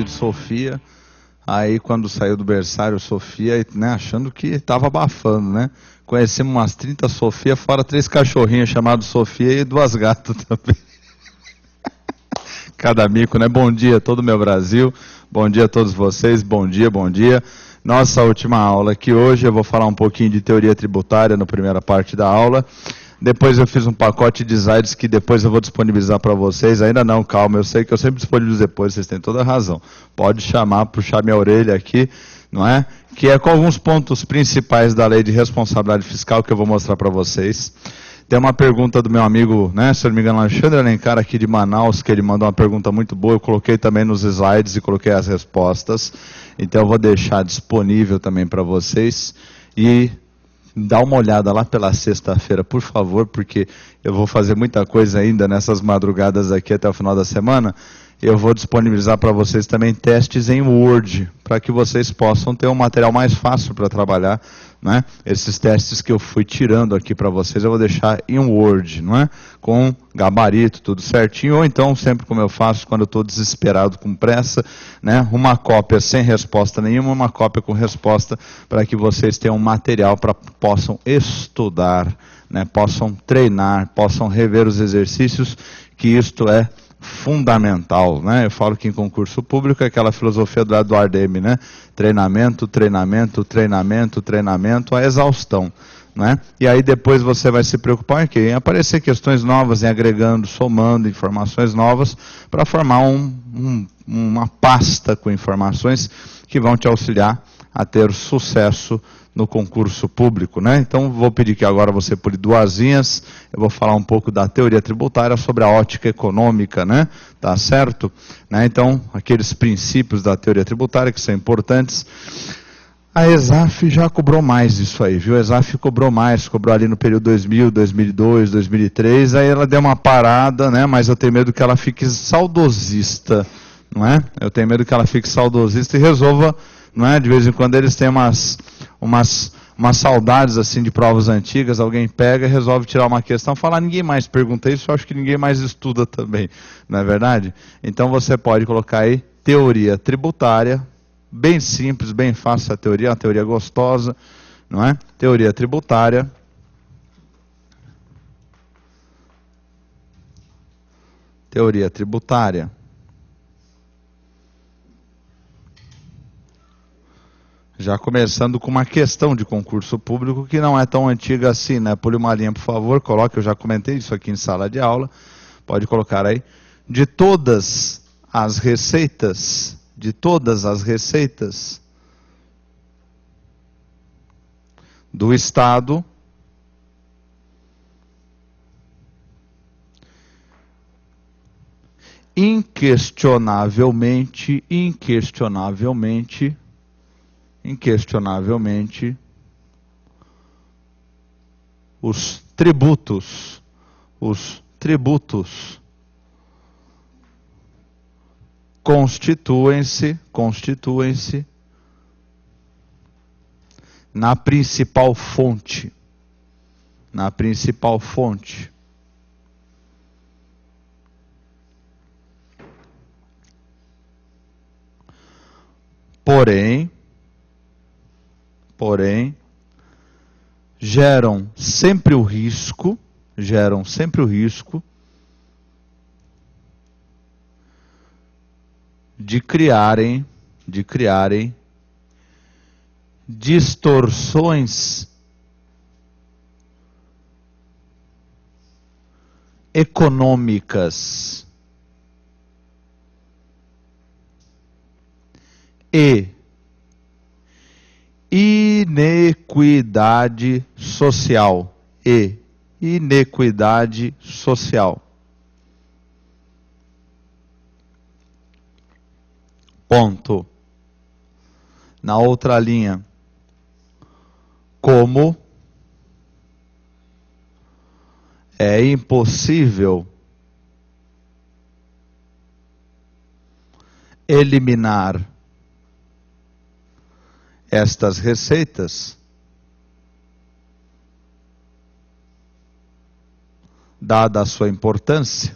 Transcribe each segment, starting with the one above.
filho de Sofia. Aí quando saiu do berçário Sofia, né, achando que estava abafando, né? Conhecemos umas 30 Sofia, fora 3 cachorrinhos chamados Sofia e 2 gatas também. Cada mico, né? Bom dia a todo o meu Brasil, bom dia a todos vocês, bom dia, bom dia. Nossa última aula aqui hoje, eu vou falar um pouquinho de teoria tributária na primeira parte da aula. Depois eu fiz um pacote de slides que depois eu vou disponibilizar para vocês. Ainda não, calma, eu sei que eu sempre disponibilizo depois, vocês têm toda a razão. Pode chamar, puxar minha orelha aqui, não é? Que é com alguns pontos principais da lei de responsabilidade fiscal que eu vou mostrar para vocês. Tem uma pergunta do meu amigo, né, se eu não me engano, Alexandre Alencar, aqui de Manaus, que ele mandou uma pergunta muito boa. Eu coloquei também nos slides e coloquei as respostas. Então eu vou deixar disponível também para vocês. E dá uma olhada lá pela sexta-feira, por favor, porque eu vou fazer muita coisa ainda nessas madrugadas aqui até o final da semana. Eu vou disponibilizar para vocês também testes em Word, para que vocês possam ter um material mais fácil para trabalhar, né? Esses testes que eu fui tirando aqui para vocês, eu vou deixar em Word, não é? Com gabarito, tudo certinho, ou então, sempre como eu faço, quando eu estou desesperado, com pressa, né? Uma cópia sem resposta nenhuma, uma cópia com resposta, para que vocês tenham um material para possam estudar, né? Possam treinar, possam rever os exercícios, que isto é fundamental, né? Eu falo que em concurso público é aquela filosofia do Eduardo M, né? Treinamento, treinamento, treinamento, treinamento, a exaustão, né? E aí depois você vai se preocupar em aparecer questões novas, em agregando, somando informações novas para formar uma pasta com informações que vão te auxiliar a ter sucesso no concurso público, né? Então vou pedir que agora você pule 2 linhas, eu vou falar um pouco da teoria tributária sobre a ótica econômica, né? Tá certo? Né? Então, aqueles princípios da teoria tributária que são importantes. A ESAF já cobrou mais isso aí, viu? A ESAF cobrou mais, cobrou ali no período 2000, 2002, 2003, aí ela deu uma parada, né? Mas eu tenho medo que ela fique saudosista, não é? Eu tenho medo que ela fique saudosista e resolva, não é? De vez em quando eles têm umas saudades assim de provas antigas, alguém pega e resolve tirar uma questão, falar, ninguém mais pergunta isso, eu acho que ninguém mais estuda também, não é verdade? Então você pode colocar aí teoria tributária, bem simples, bem fácil a teoria, uma teoria gostosa, não é? Teoria tributária. Teoria tributária. Já começando com uma questão de concurso público que não é tão antiga assim, né? Pule uma linha, por favor, coloque, eu já comentei isso aqui em sala de aula, pode colocar aí. De todas as receitas do Estado, inquestionavelmente, os tributos constituem-se na principal fonte. Porém, geram sempre o risco de criarem distorções econômicas e inequidade social. Ponto. Na outra linha, como é impossível eliminar estas receitas, dada a sua importância,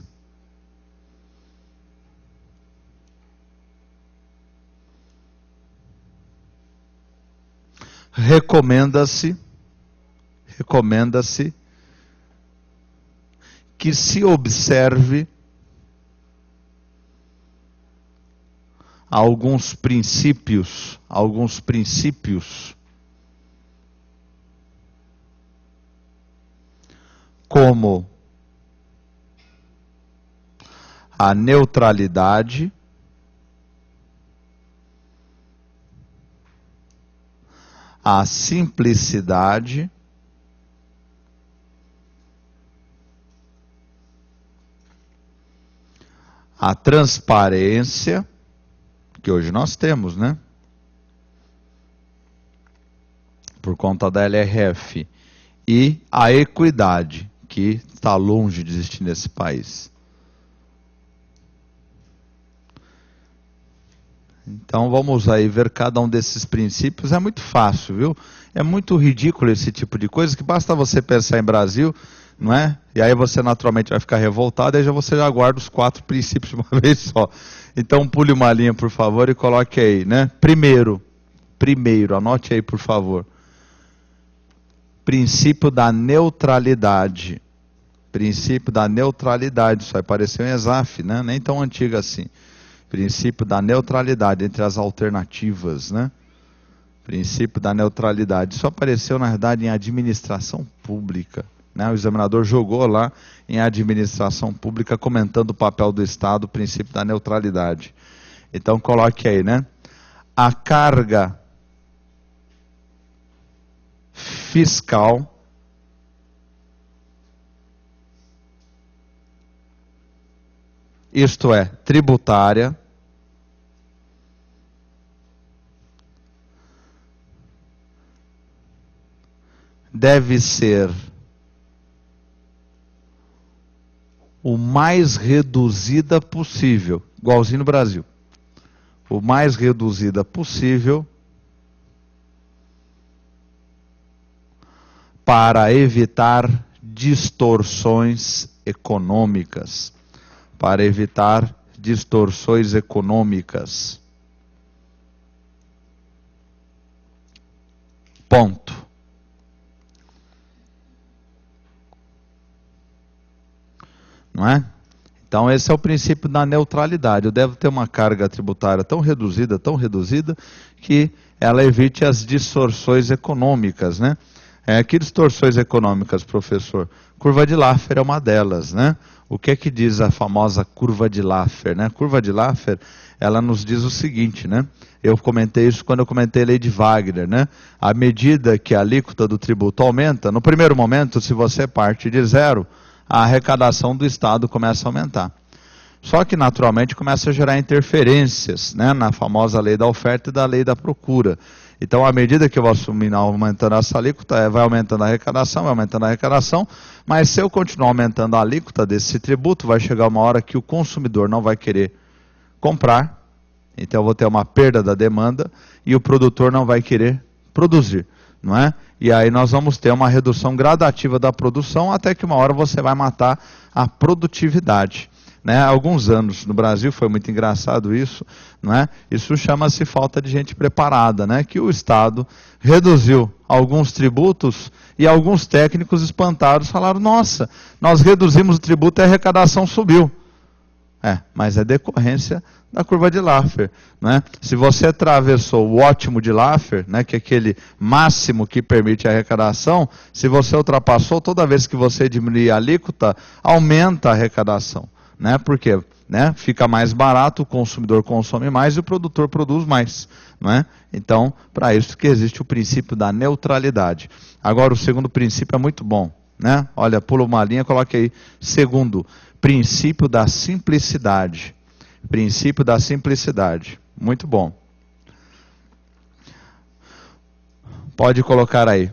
recomenda-se que se observe alguns princípios como a neutralidade, a simplicidade, a transparência, que hoje nós temos, né? Por conta da LRF, e a equidade, que está longe de existir nesse país. Então vamos aí ver cada um desses princípios. É muito fácil, viu? É muito ridículo esse tipo de coisa, que basta você pensar em Brasil, não é? E aí você naturalmente vai ficar revoltado, e aí você já guarda os 4 princípios de uma vez só. Então pule uma linha, por favor, e coloque aí, né? Primeiro, anote aí, por favor. Princípio da neutralidade. Princípio da neutralidade, isso aí pareceu em ESAF, né? Nem tão antigo assim. Princípio da neutralidade entre as alternativas, né? Princípio da neutralidade. Isso apareceu, na verdade, em administração pública, né? O examinador jogou lá em administração pública, comentando o papel do Estado, o princípio da neutralidade. Então, coloque aí, né? A carga fiscal isto é, tributária, deve ser o mais reduzida possível, igualzinho no Brasil, o mais reduzida possível, para evitar distorções econômicas. Para evitar distorções econômicas. Ponto. Não é? Então esse é o princípio da neutralidade. Eu devo ter uma carga tributária tão reduzida, que ela evite as distorções econômicas, né? Que distorções econômicas, professor? Curva de Laffer é uma delas, né? O que é que diz a famosa curva de Laffer, né? Curva de Laffer, ela nos diz o seguinte, né? Eu comentei isso quando eu comentei a lei de Wagner, né? À medida que a alíquota do tributo aumenta, no primeiro momento, se você parte de zero, a arrecadação do Estado começa a aumentar. Só que, naturalmente, começa a gerar interferências, né? Na famosa lei da oferta e da lei da procura. Então, à medida que eu vou assumindo, aumentando essa alíquota, vai aumentando a arrecadação, mas se eu continuar aumentando a alíquota desse tributo, vai chegar uma hora que o consumidor não vai querer comprar, então eu vou ter uma perda da demanda, e o produtor não vai querer produzir, não é? E aí nós vamos ter uma redução gradativa da produção, até que uma hora você vai matar a produtividade. Né, há alguns anos no Brasil, foi muito engraçado isso, não é? Isso chama-se falta de gente preparada, né? Que o Estado reduziu alguns tributos e alguns técnicos espantados falaram, nossa, nós reduzimos o tributo e a arrecadação subiu. Mas é decorrência da curva de Laffer, né? Se você atravessou o ótimo de Laffer, né, que é aquele máximo que permite a arrecadação, se você ultrapassou, toda vez que você diminuir a alíquota, aumenta a arrecadação. Né? Porque, né, fica mais barato, o consumidor consome mais e o produtor produz mais. Não é? Então, para isso que existe o princípio da neutralidade. Agora, o segundo princípio é muito bom. Né? Olha, pula uma linha, coloque aí. Segundo, princípio da simplicidade. Princípio da simplicidade. Muito bom. Pode colocar aí.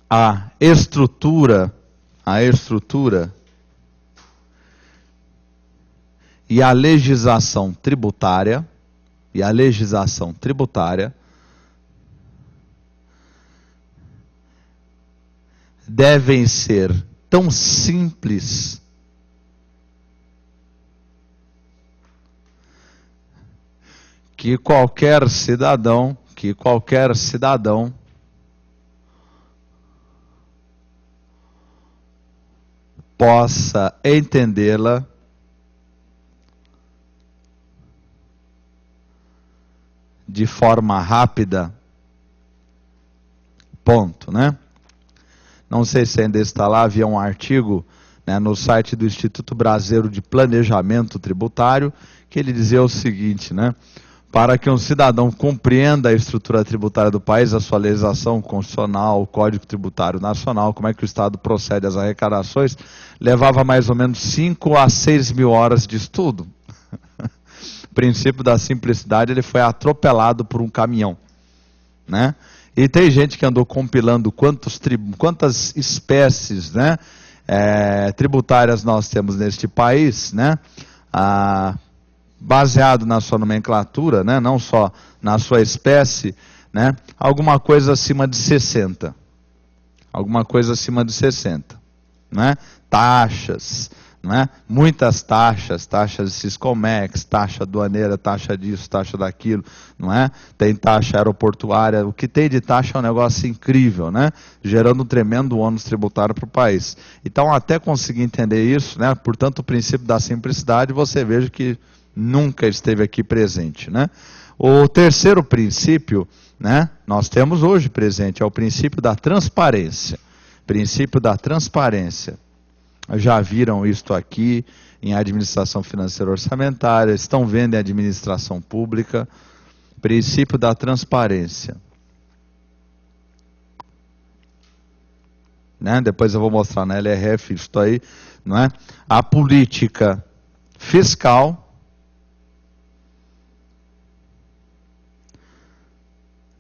A estrutura e a legislação tributária, devem ser tão simples que qualquer cidadão que qualquer cidadão possa entendê-la de forma rápida, ponto, né? Não sei se ainda está lá, havia um artigo, né, no site do Instituto Brasileiro de Planejamento Tributário, que ele dizia o seguinte, né? Para que um cidadão compreenda a estrutura tributária do país, a sua legislação constitucional, o Código Tributário Nacional, como é que o Estado procede às arrecadações, levava mais ou menos 5 a 6 mil horas de estudo. O princípio da simplicidade, ele foi atropelado por um caminhão, né? E tem gente que andou compilando quantas espécies, né, tributárias nós temos neste país, né? Baseado na sua nomenclatura, né, não só na sua espécie, né, alguma coisa acima de 60. Alguma coisa acima de 60. Né? Taxas, né? Muitas taxas, taxas de Siscomex, taxa aduaneira, taxa disso, taxa daquilo, não é? Tem taxa aeroportuária, o que tem de taxa é um negócio incrível, né? Gerando um tremendo ônus tributário para o país. Então, até conseguir entender isso, né? Portanto, o princípio da simplicidade, você veja que nunca esteve aqui presente, né? O terceiro princípio, né, nós temos hoje presente, é o princípio da transparência. Princípio da transparência. Já viram isto aqui em administração financeira orçamentária, estão vendo em administração pública. Princípio da transparência. Né? Depois eu vou mostrar na LRF isto aí, não é? A política fiscal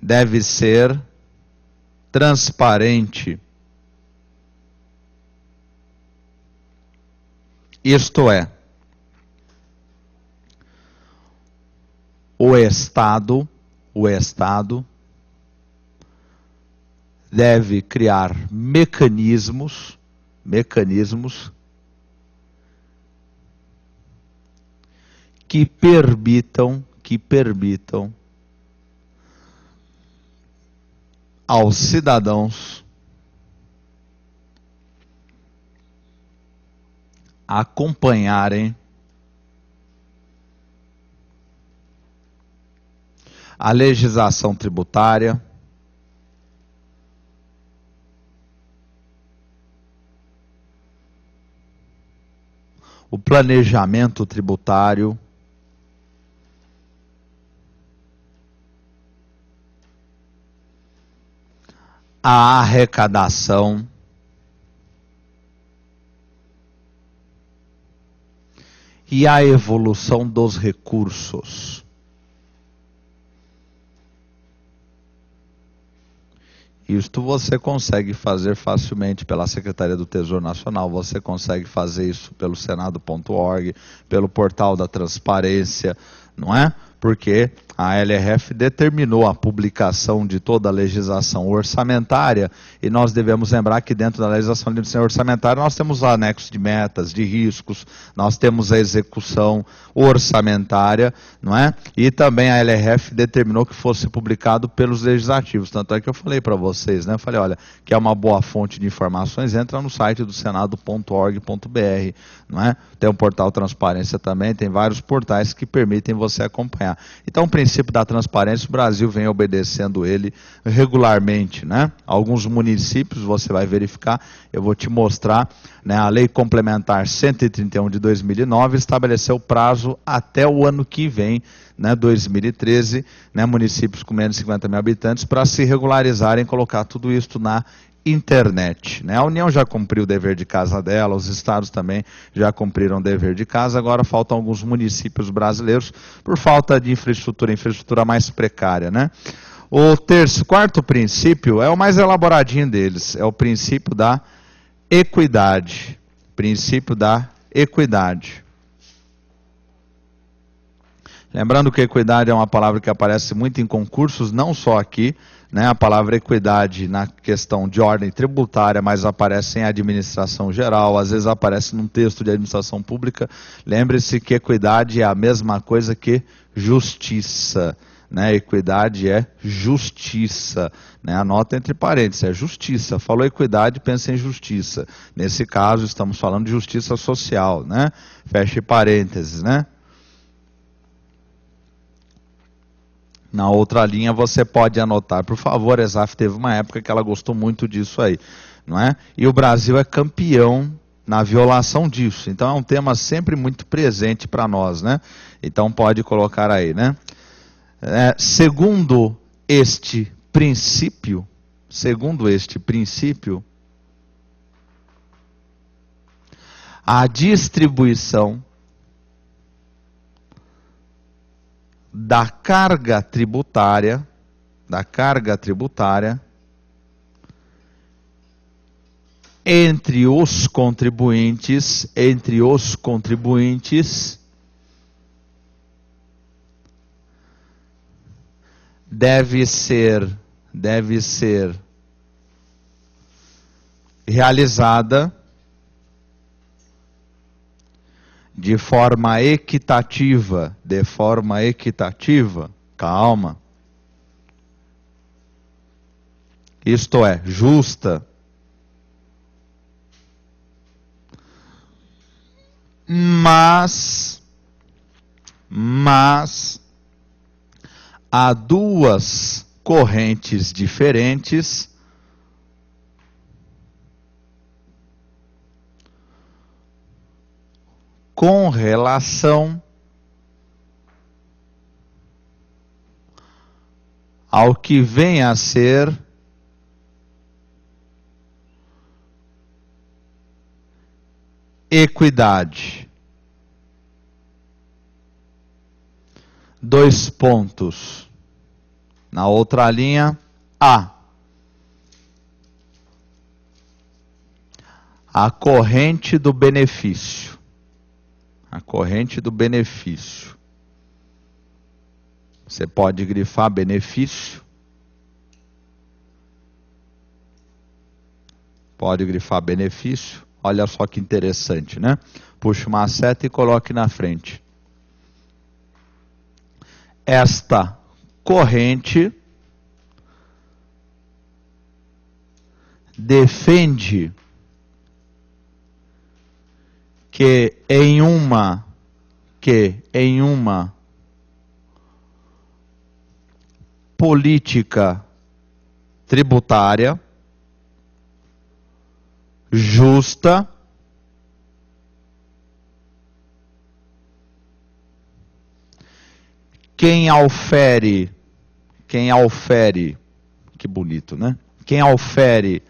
deve ser transparente. Isto é, o Estado deve criar mecanismos que permitam aos cidadãos acompanharem a legislação tributária, o planejamento tributário, a arrecadação, e a evolução dos recursos. Isto você consegue fazer facilmente pela Secretaria do Tesouro Nacional, você consegue fazer isso pelo Senado.org, pelo portal da transparência, não é? Porque a LRF determinou a publicação de toda a legislação orçamentária e nós devemos lembrar que dentro da legislação orçamentária nós temos anexos de metas, de riscos, nós temos a execução orçamentária, não é? E também a LRF determinou que fosse publicado pelos legislativos, tanto é que eu falei para vocês, né? Eu falei, olha, que é uma boa fonte de informações, entra no site do senado.org.br, não é? Tem um portal Transparência também, tem vários portais que permitem você acompanhar. Então, o princípio da transparência, o Brasil vem obedecendo ele regularmente, né? Alguns municípios, você vai verificar, eu vou te mostrar, né? A Lei Complementar 131 de 2009 estabeleceu prazo até o ano que vem, né? 2013, né? Municípios com menos de 50 mil habitantes, para se regularizarem e colocar tudo isso na internet, né? A União já cumpriu o dever de casa dela, os estados também já cumpriram o dever de casa, agora faltam alguns municípios brasileiros por falta de infraestrutura mais precária, né? O quarto princípio é o mais elaboradinho deles, é o princípio da equidade. Princípio da equidade. Lembrando que equidade é uma palavra que aparece muito em concursos, não só aqui, né? A palavra equidade na questão de ordem tributária, mas aparece em administração geral, às vezes aparece num texto de administração pública. Lembre-se que equidade é a mesma coisa que justiça, né? Equidade é justiça, né? Anota entre parênteses, é justiça. Falou equidade, pensa em justiça. Nesse caso, estamos falando de justiça social, né? Feche parênteses, né? Na outra linha você pode anotar, por favor, a Exaf teve uma época que ela gostou muito disso aí, não é? E o Brasil é campeão na violação disso, então é um tema sempre muito presente para nós, né? Então pode colocar aí, né? Segundo este princípio, a distribuição da carga tributária entre os contribuintes deve ser realizada de forma equitativa, calma. Isto é, justa. Mas há duas correntes diferentes com relação ao que vem a ser equidade. 2 pontos. Na outra linha, a corrente do benefício. Você pode grifar benefício. Olha só que interessante, né? Puxa uma seta e coloque na frente. Esta corrente defende que em uma política tributária justa, quem aufere, que bonito, né? Quem aufere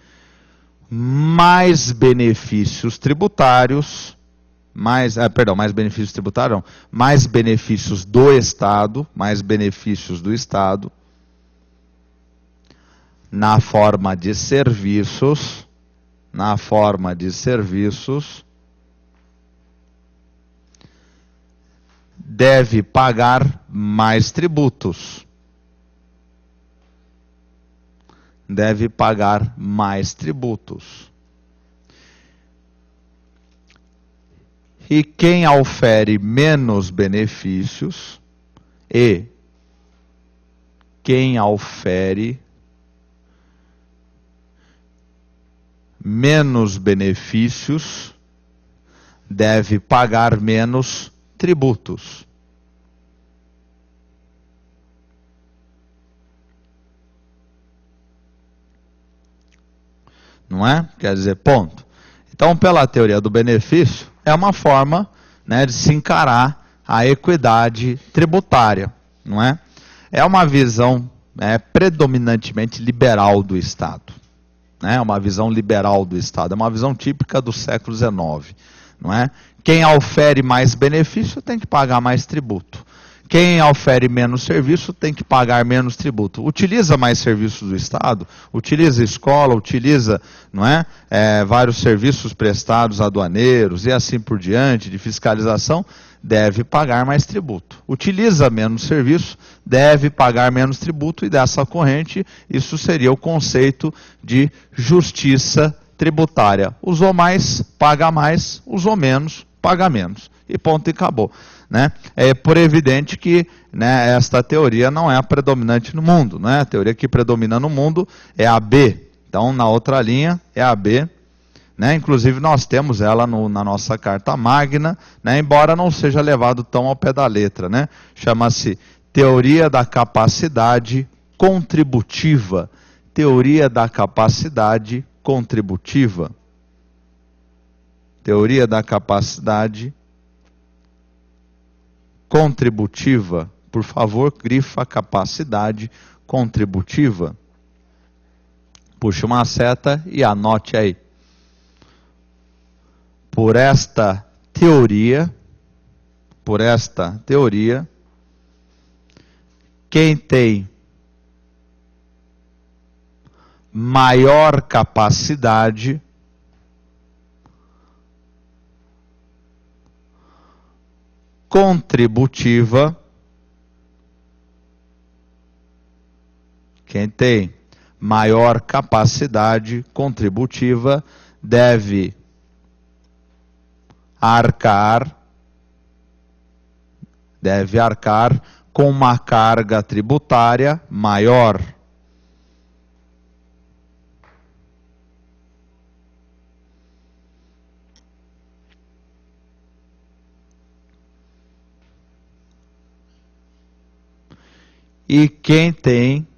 mais benefícios tributários, mais benefícios do Estado, na forma de serviços, deve pagar mais tributos. E quem aufere menos benefícios deve pagar menos tributos. Não é? Quer dizer, ponto. Então, pela teoria do benefício, é uma forma, né, de se encarar a equidade tributária, não é? É uma visão predominantemente liberal do Estado. É uma visão liberal do Estado, é uma visão típica do século XIX, não é? Quem aufere mais benefício tem que pagar mais tributo. Quem aufere menos serviço tem que pagar menos tributo. Utiliza mais serviços do Estado, utiliza escola, utiliza, não é? Vários serviços prestados aduaneiros e assim por diante, de fiscalização, deve pagar mais tributo. Utiliza menos serviço, deve pagar menos tributo, e dessa corrente, isso seria o conceito de justiça tributária. Usou mais, paga mais, usou menos, paga menos. E ponto e acabou. né, é por evidente que, né, esta teoria não é a predominante no mundo, né? A teoria que predomina no mundo é a B. Então, na outra linha é a B, né? Inclusive nós temos ela na nossa Carta Magna, né, embora não seja levado tão ao pé da letra, né? Chama-se Teoria da Capacidade Contributiva. Teoria da Capacidade Contributiva. Teoria da Capacidade Contributiva. Por favor, grifa capacidade contributiva. Puxa uma seta e anote aí. Por esta teoria, quem tem maior capacidade contributiva, deve arcar com uma carga tributária maior. E quem tem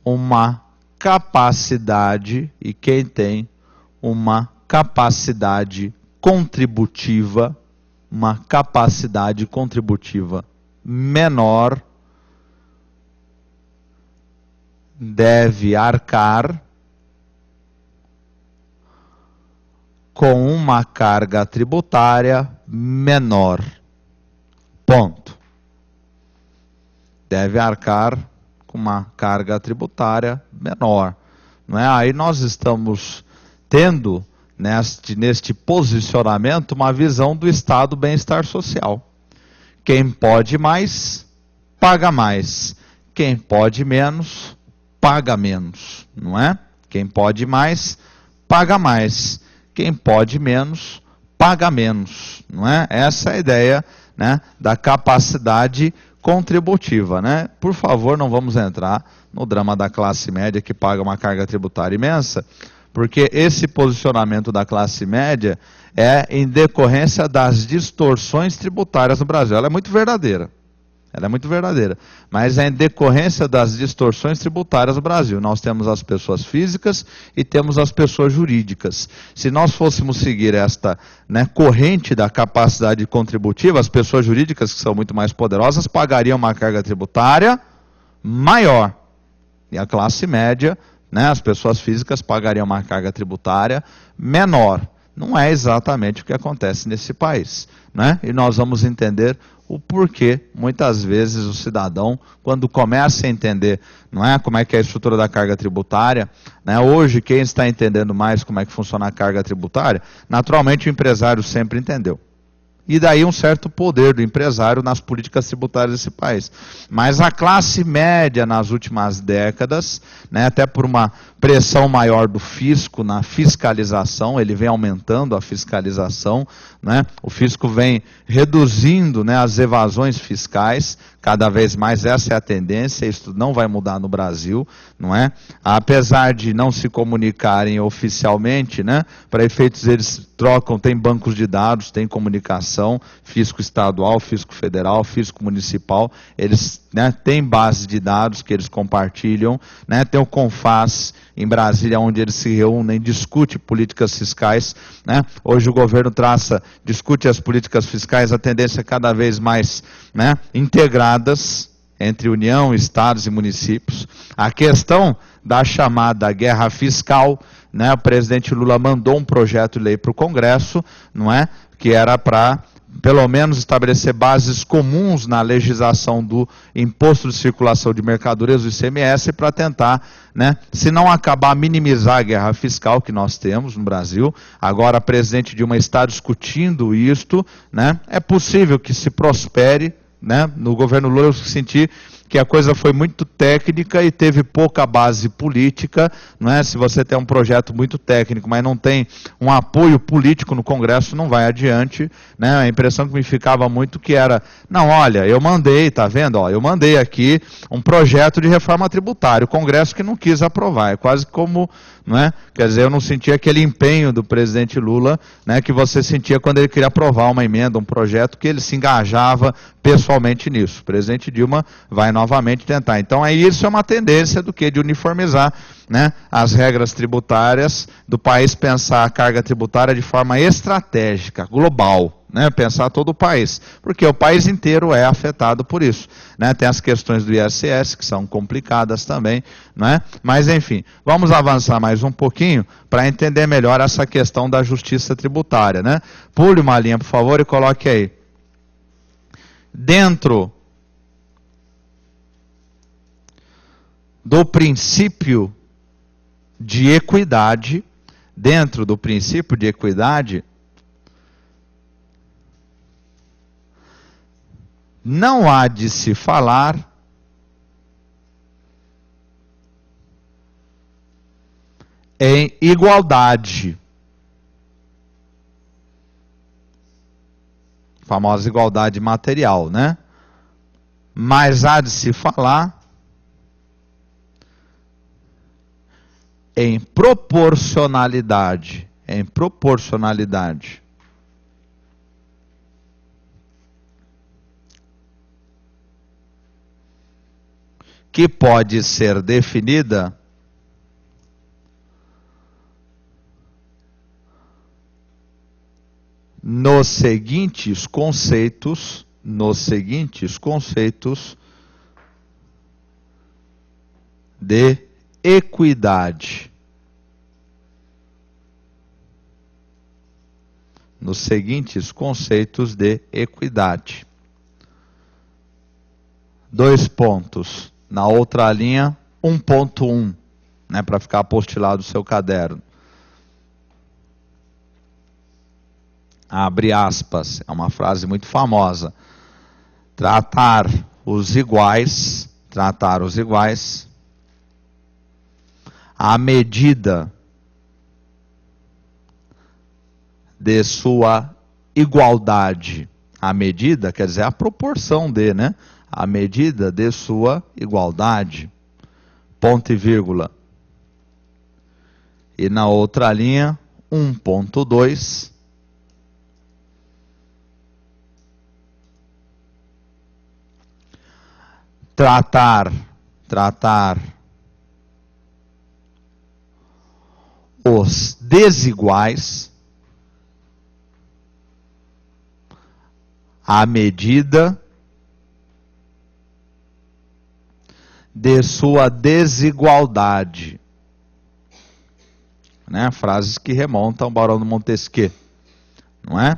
uma capacidade contributiva, menor, deve arcar com uma carga tributária menor. Ponto. Deve arcar com uma carga tributária menor. Não é? Aí nós estamos tendo, neste posicionamento, uma visão do Estado bem-estar social. Quem pode mais, paga mais. Quem pode menos, paga menos. Não é? Quem pode mais, paga mais. Quem pode menos, paga menos. Não é? Essa é a ideia, né, da capacidade contributiva, né? Por favor, não vamos entrar no drama da classe média que paga uma carga tributária imensa, porque esse posicionamento da classe média é em decorrência das distorções tributárias no Brasil. Ela é muito verdadeira. Mas é em decorrência das distorções tributárias no Brasil. Nós temos as pessoas físicas e temos as pessoas jurídicas. Se nós fôssemos seguir esta, né, corrente da capacidade contributiva, as pessoas jurídicas, que são muito mais poderosas, pagariam uma carga tributária maior. E a classe média, né, as pessoas físicas, pagariam uma carga tributária menor. Não é exatamente o que acontece nesse país, né? E nós vamos entender o porquê, muitas vezes, o cidadão, quando começa a entender, não é, como é que é a estrutura da carga tributária, né? Hoje, quem está entendendo mais como é que funciona a carga tributária, naturalmente o empresário sempre entendeu. E daí um certo poder do empresário nas políticas tributárias desse país. Mas a classe média nas últimas décadas, né, até por uma pressão maior do fisco na fiscalização, ele vem aumentando a fiscalização, né, o fisco vem reduzindo, né, as evasões fiscais, cada vez mais essa é a tendência, isso não vai mudar no Brasil, não é? Apesar de não se comunicarem oficialmente, né, para efeitos eles trocam, tem bancos de dados, tem comunicação, fisco estadual, fisco federal, fisco municipal, eles, né, têm base de dados que eles compartilham, né, tem o CONFAS em Brasília, onde eles se reúnem, discute políticas fiscais, né? Hoje o governo discute as políticas fiscais, a tendência é cada vez mais, né, integradas entre União, Estados e municípios. A questão da chamada guerra fiscal, né, o presidente Lula mandou um projeto de lei para o Congresso, não é, que era para pelo menos estabelecer bases comuns na legislação do imposto de circulação de mercadorias, do ICMS, para tentar, né, se não acabar, minimizar a guerra fiscal que nós temos no Brasil. Agora, a presidente Dilma está discutindo isto, né, é possível que se prospere, né, no governo Lula eu senti que a coisa foi muito técnica e teve pouca base política, não é? Se você tem um projeto muito técnico, mas não tem um apoio político no Congresso, não vai adiante, né? A impressão que me ficava muito que era, não, olha, eu mandei, tá vendo? Ó, eu mandei aqui um projeto de reforma tributária, o Congresso que não quis aprovar, é quase como, não é? Quer dizer, eu não sentia aquele empenho do presidente Lula, né, que você sentia quando ele queria aprovar uma emenda, um projeto, que ele se engajava pessoalmente nisso. O presidente Dilma vai novamente tentar. Então, isso é uma tendência do que? De uniformizar, né, as regras tributárias do país, pensar a carga tributária de forma estratégica, global. Né, pensar todo o país, porque o país inteiro é afetado por isso. Né, tem as questões do ISS, que são complicadas também, né, mas enfim, vamos avançar mais um pouquinho para entender melhor essa questão da justiça tributária. Né. Pule uma linha, por favor, e coloque aí. Dentro do princípio de equidade, não há de se falar em igualdade. A famosa igualdade material, né? Mas há de se falar em proporcionalidade. Que pode ser definida nos seguintes conceitos de equidade. Nos seguintes conceitos de equidade. 2 pontos. Na outra linha, 1.1, né, para ficar apostilado o seu caderno. Abre aspas, é uma frase muito famosa. Tratar os iguais à medida de sua igualdade. A medida quer dizer a proporção de, né? A medida de sua igualdade. Ponto e vírgula. E na outra linha, 1.2. Tratar os desiguais à medida de sua desigualdade. Né? Frases que remontam ao Barão de Montesquieu, não é?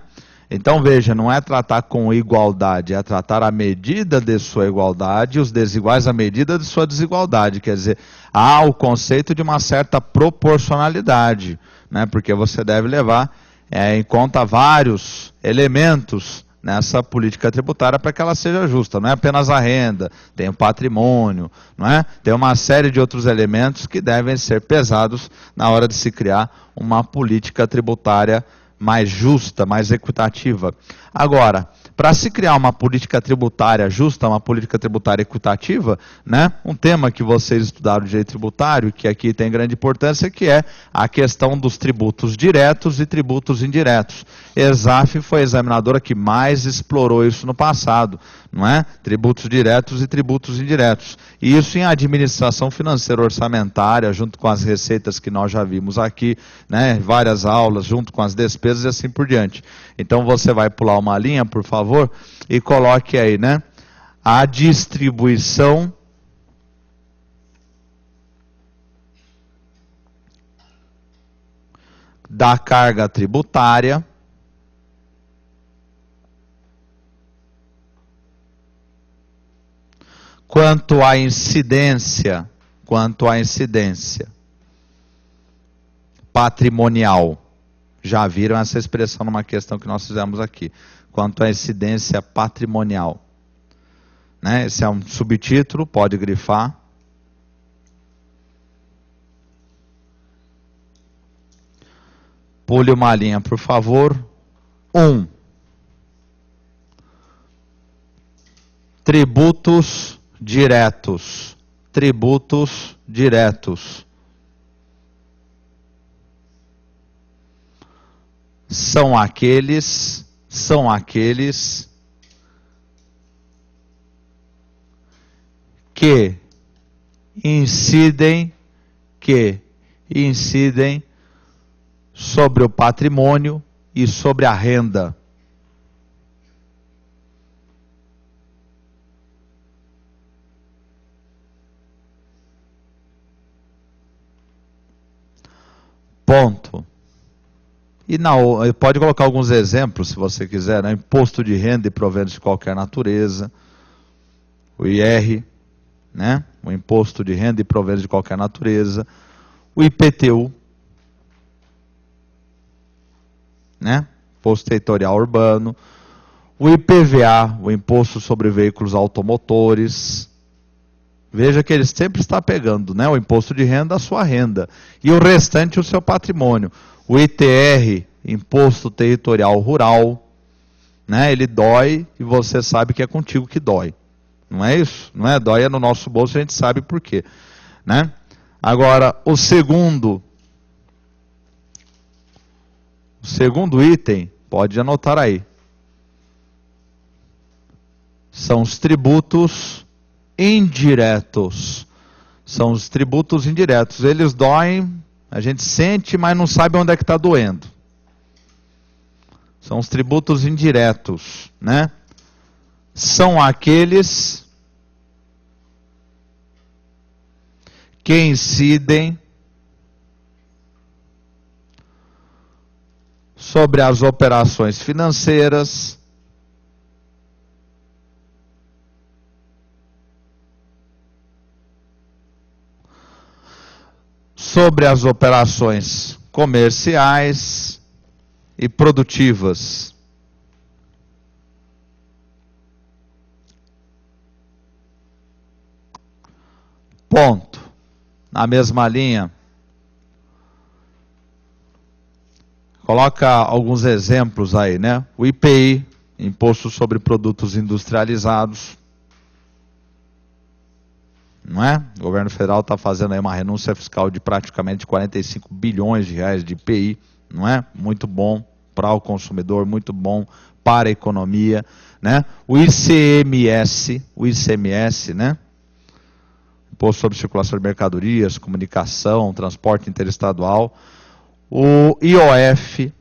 Então veja, não é tratar com igualdade, é tratar à medida de sua igualdade e os desiguais à medida de sua desigualdade. Quer dizer, há o conceito de uma certa proporcionalidade, né? Porque você deve levar em conta vários elementos nessa política tributária para que ela seja justa. Não é apenas a renda, tem o patrimônio, não é? Tem uma série de outros elementos que devem ser pesados na hora de se criar uma política tributária mais justa, mais equitativa. Agora, para se criar uma política tributária justa, uma política tributária equitativa, né, um tema que vocês estudaram de direito tributário, que aqui tem grande importância, que é a questão dos tributos diretos e tributos indiretos. ESAF foi a examinadora que mais explorou isso no passado, não é? Tributos diretos e tributos indiretos. E isso em administração financeira orçamentária, junto com as receitas que nós já vimos aqui, né, várias aulas, junto com as despesas e assim por diante. Então você vai pular uma linha, por favor, e coloque aí, né, a distribuição da carga tributária quanto à incidência patrimonial. Já viram essa expressão numa questão que nós fizemos aqui. Quanto à incidência patrimonial. né? Esse é um subtítulo, pode grifar. Pule uma linha, por favor. 1. Tributos diretos. Tributos diretos. São aqueles que incidem sobre o patrimônio e sobre a renda. Ponto. E pode colocar alguns exemplos, se você quiser, né? Imposto de renda e proventos de qualquer natureza, o IR, né? O imposto de renda e proventos de qualquer natureza, o IPTU, né? Imposto territorial urbano, o IPVA, o imposto sobre veículos automotores. Veja que ele sempre está pegando, né? O imposto de renda, a sua renda, e o restante o seu patrimônio. O ITR, imposto territorial rural, né? Ele dói e você sabe que é contigo que dói. Não é isso? Não é? Dói é no nosso bolso, a gente sabe por quê, né? Agora, o segundo item, pode anotar aí, são os tributos indiretos. São os tributos indiretos. Eles doem, a gente sente, mas não sabe onde é que está doendo. São os tributos indiretos, né? São aqueles que incidem sobre as operações financeiras, sobre as operações comerciais e produtivas. Ponto. Na mesma linha, coloca alguns exemplos aí, né? O IPI, Imposto sobre Produtos Industrializados. Não é? O governo federal está fazendo aí uma renúncia fiscal de praticamente 45 bilhões de reais de IPI, não é? Muito bom para o consumidor, muito bom para a economia, né? O ICMS, né? Imposto sobre Circulação de Mercadorias, Comunicação, Transporte Interestadual. O IOF,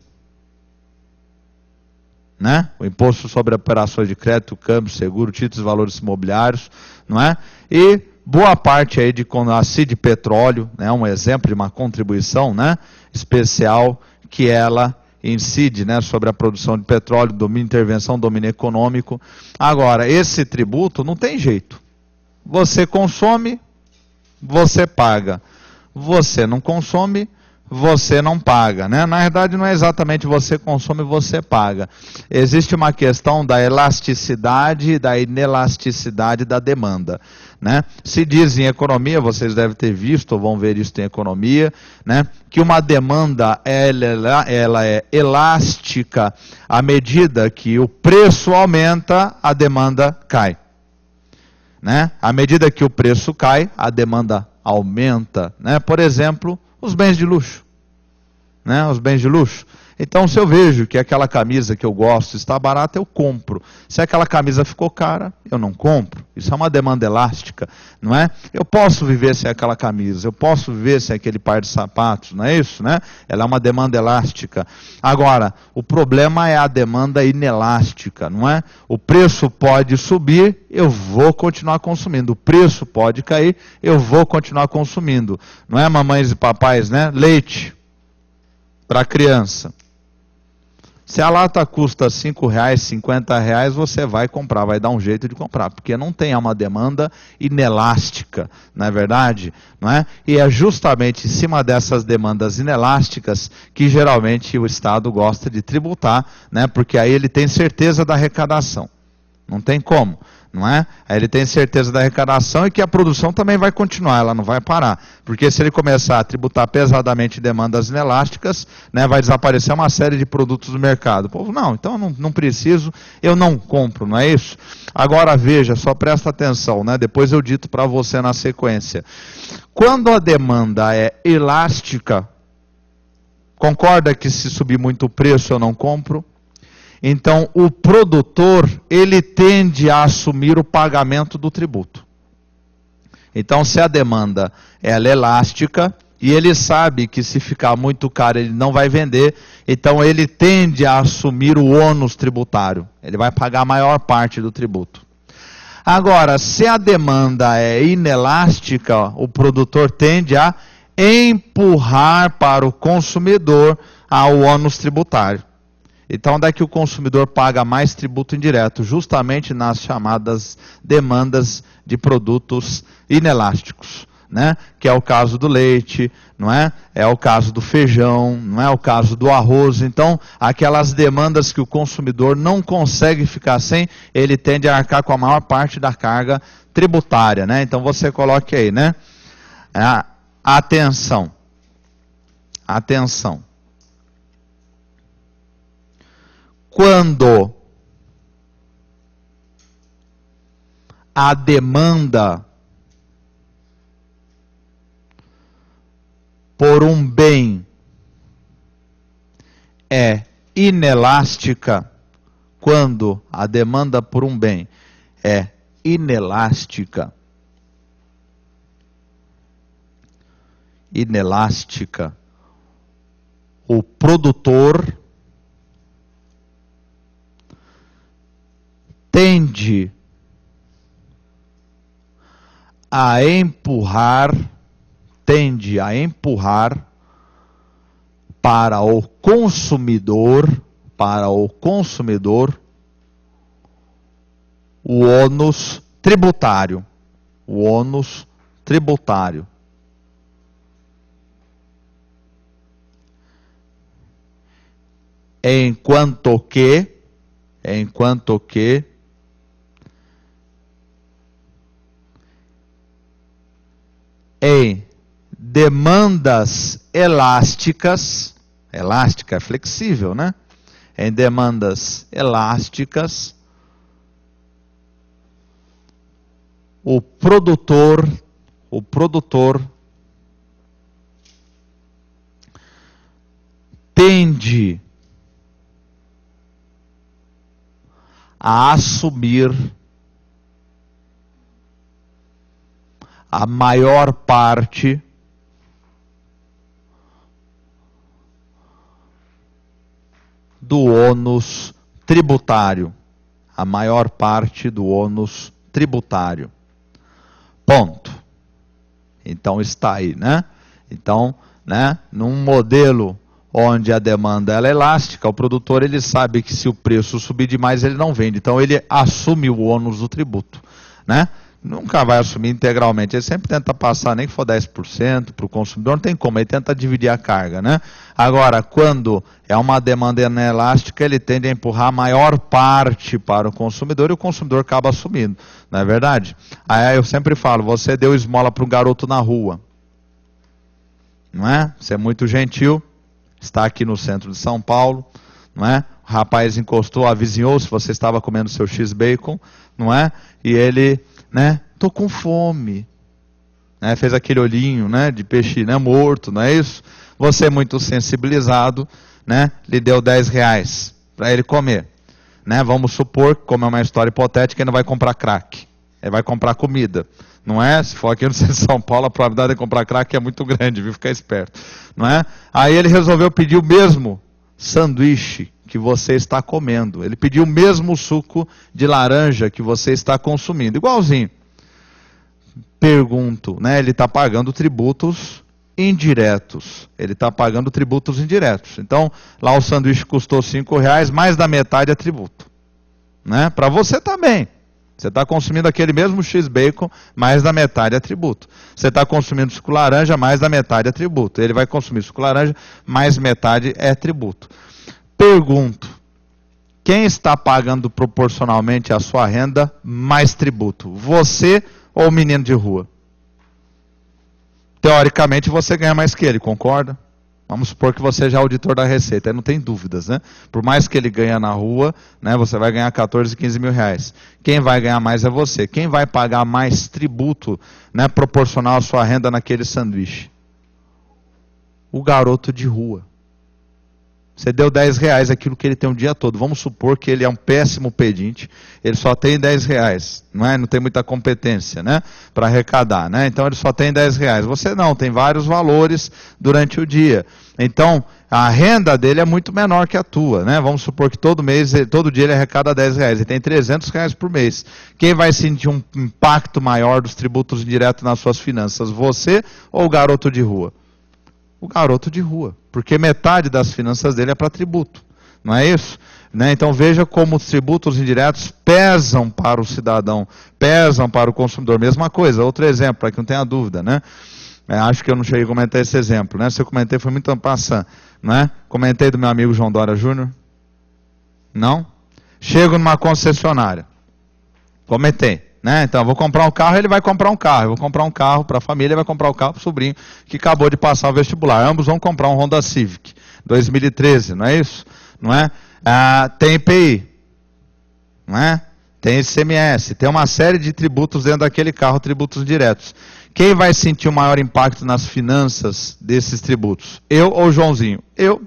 né? O Imposto sobre Operações de Crédito, Câmbio, Seguro, Títulos e Valores Imobiliários, não é? E boa parte aí de a CID Petróleo, né? Um exemplo de uma contribuição, né? Especial que ela incide, né? Sobre a produção de petróleo, domínio, intervenção, domínio econômico. Agora, esse tributo não tem jeito. Você consome, você paga. Você não consome, você não paga, né? Na verdade, não é exatamente você consome, você paga. Existe uma questão da elasticidade e da inelasticidade da demanda, né? Se diz em economia, vocês devem ter visto ou vão ver isso em economia, né? Que uma demanda ela é elástica à medida que o preço aumenta, a demanda cai, né? À medida que o preço cai, a demanda aumenta, né? Por exemplo, os bens de luxo, né? Os bens de luxo. Então, se eu vejo que aquela camisa que eu gosto está barata, eu compro. Se aquela camisa ficou cara, eu não compro. Isso é uma demanda elástica, não é? Eu posso viver sem aquela camisa, eu posso viver sem aquele par de sapatos, não é isso, né? Ela é uma demanda elástica. Agora, o problema é a demanda inelástica, não é? O preço pode subir, eu vou continuar consumindo. O preço pode cair, eu vou continuar consumindo. Não é, mamães e papais, né? Leite para criança. Se a lata custa R$5, R$50, você vai comprar, vai dar um jeito de comprar, porque não tem uma demanda inelástica, não é verdade? Não é? E é justamente em cima dessas demandas inelásticas que geralmente o Estado gosta de tributar, né? Porque aí ele tem certeza da arrecadação. Não tem como. não é? Aí ele tem certeza da arrecadação e que a produção também vai continuar, ela não vai parar. Porque se ele começar a tributar pesadamente demandas inelásticas, né, vai desaparecer uma série de produtos do mercado. O povo, não, então não preciso, eu não compro, não é isso? Agora veja, só presta atenção, né? Depois eu dito para você na sequência. Quando a demanda é elástica, concorda que se subir muito o preço eu não compro? Então, o produtor, ele tende a assumir o pagamento do tributo. Então, se a demanda ela é elástica, e ele sabe que se ficar muito caro ele não vai vender, então ele tende a assumir o ônus tributário. Ele vai pagar a maior parte do tributo. Agora, se a demanda é inelástica, o produtor tende a empurrar para o consumidor o ônus tributário. Então, onde é que o consumidor paga mais tributo indireto? Justamente nas chamadas demandas de produtos inelásticos, né? Que é o caso do leite, não é? É o caso do feijão, não é o caso do arroz. Então, aquelas demandas que o consumidor não consegue ficar sem, ele tende a arcar com a maior parte da carga tributária, né? Então, você coloque aí, né? Atenção. Atenção. Quando a demanda por um bem é inelástica, quando a demanda por um bem é inelástica, o produtor tende a empurrar para o consumidor o ônus tributário. Enquanto que em demandas elásticas, elástica é flexível, né? Em demandas elásticas, o produtor tende a assumir a maior parte do ônus tributário. Ponto. Então está aí, né? Então, né, num modelo onde a demanda ela é elástica, o produtor ele sabe que se o preço subir demais ele não vende. Então ele assume o ônus do tributo, né? Nunca vai assumir integralmente, ele sempre tenta passar, nem que for 10% para o consumidor, não tem como, ele tenta dividir a carga, né? Agora, quando é uma demanda inelástica, ele tende a empurrar a maior parte para o consumidor e o consumidor acaba assumindo, não é verdade? Aí eu sempre falo, você deu esmola para um garoto na rua, não é? Você é muito gentil, está aqui no centro de São Paulo, não é? O rapaz encostou, avizinhou se você estava comendo seu X-Bacon, não é? E ele, né? Tô com fome, né? Fez aquele olhinho, né? De peixe, né? Morto, não é isso? Você muito sensibilizado, né? Lhe deu R$10 para ele comer, né? Vamos supor que, como é uma história hipotética, ele não vai comprar crack, ele vai comprar comida. Não é? Se for aqui no centro de São Paulo, a probabilidade de comprar crack é muito grande, viu? Fica esperto. Não é? Aí ele resolveu pedir o mesmo sanduíche que você está comendo. Ele pediu o mesmo suco de laranja que você está consumindo. Igualzinho. Pergunto, né? Ele está pagando tributos indiretos. Então, lá o sanduíche custou R$5, mais da metade é tributo. Né? Para você também. Você está consumindo aquele mesmo X-Bacon, mais da metade é tributo. Você está consumindo suco laranja, mais da metade é tributo. Ele vai consumir suco laranja, mais metade é tributo. Pergunto, Quem está pagando proporcionalmente à sua renda mais tributo? Você ou o menino de rua? Teoricamente você ganha mais que ele, concorda? Vamos supor que você já é auditor da Receita, aí não tem dúvidas, né? Por mais que ele ganhe na rua, né, você vai ganhar 14, 15 mil reais. Quem vai ganhar mais é você. Quem vai pagar mais tributo, né, proporcional à sua renda naquele sanduíche? O garoto de rua. Você deu 10 reais, aquilo que ele tem o dia todo. Vamos supor que ele é um péssimo pedinte, ele só tem 10 reais, não tem muita competência, né, para arrecadar, né? Então ele só tem 10 reais. Você não, tem vários valores durante o dia. Então a renda dele é muito menor que a tua, né? Vamos supor que todo dia ele arrecada 10 reais, ele tem 300 reais por mês. Quem vai sentir um impacto maior dos tributos indiretos nas suas finanças? Você ou o garoto de rua? O garoto de rua, porque metade das finanças dele é para tributo, não é isso? Né? Então veja como os tributos indiretos pesam para o cidadão, pesam para o consumidor. Mesma coisa, outro exemplo, para que não tenha dúvida, né? Acho que eu não cheguei a comentar esse exemplo, né? Se eu comentei foi muito passando, né? Comentei do meu amigo João Dória Júnior? Não? Chego numa concessionária, comentei. Né? Então, eu vou comprar um carro, ele vai comprar um carro. Eu vou comprar um carro para a família, ele vai comprar um carro para o sobrinho que acabou de passar o vestibular. Ambos vão comprar um Honda Civic 2013, não é isso? Não é? Tem IPI, não é? Tem ICMS, tem uma série de tributos dentro daquele carro, tributos diretos. Quem vai sentir o maior impacto nas finanças desses tributos? Eu ou o Joãozinho? Eu,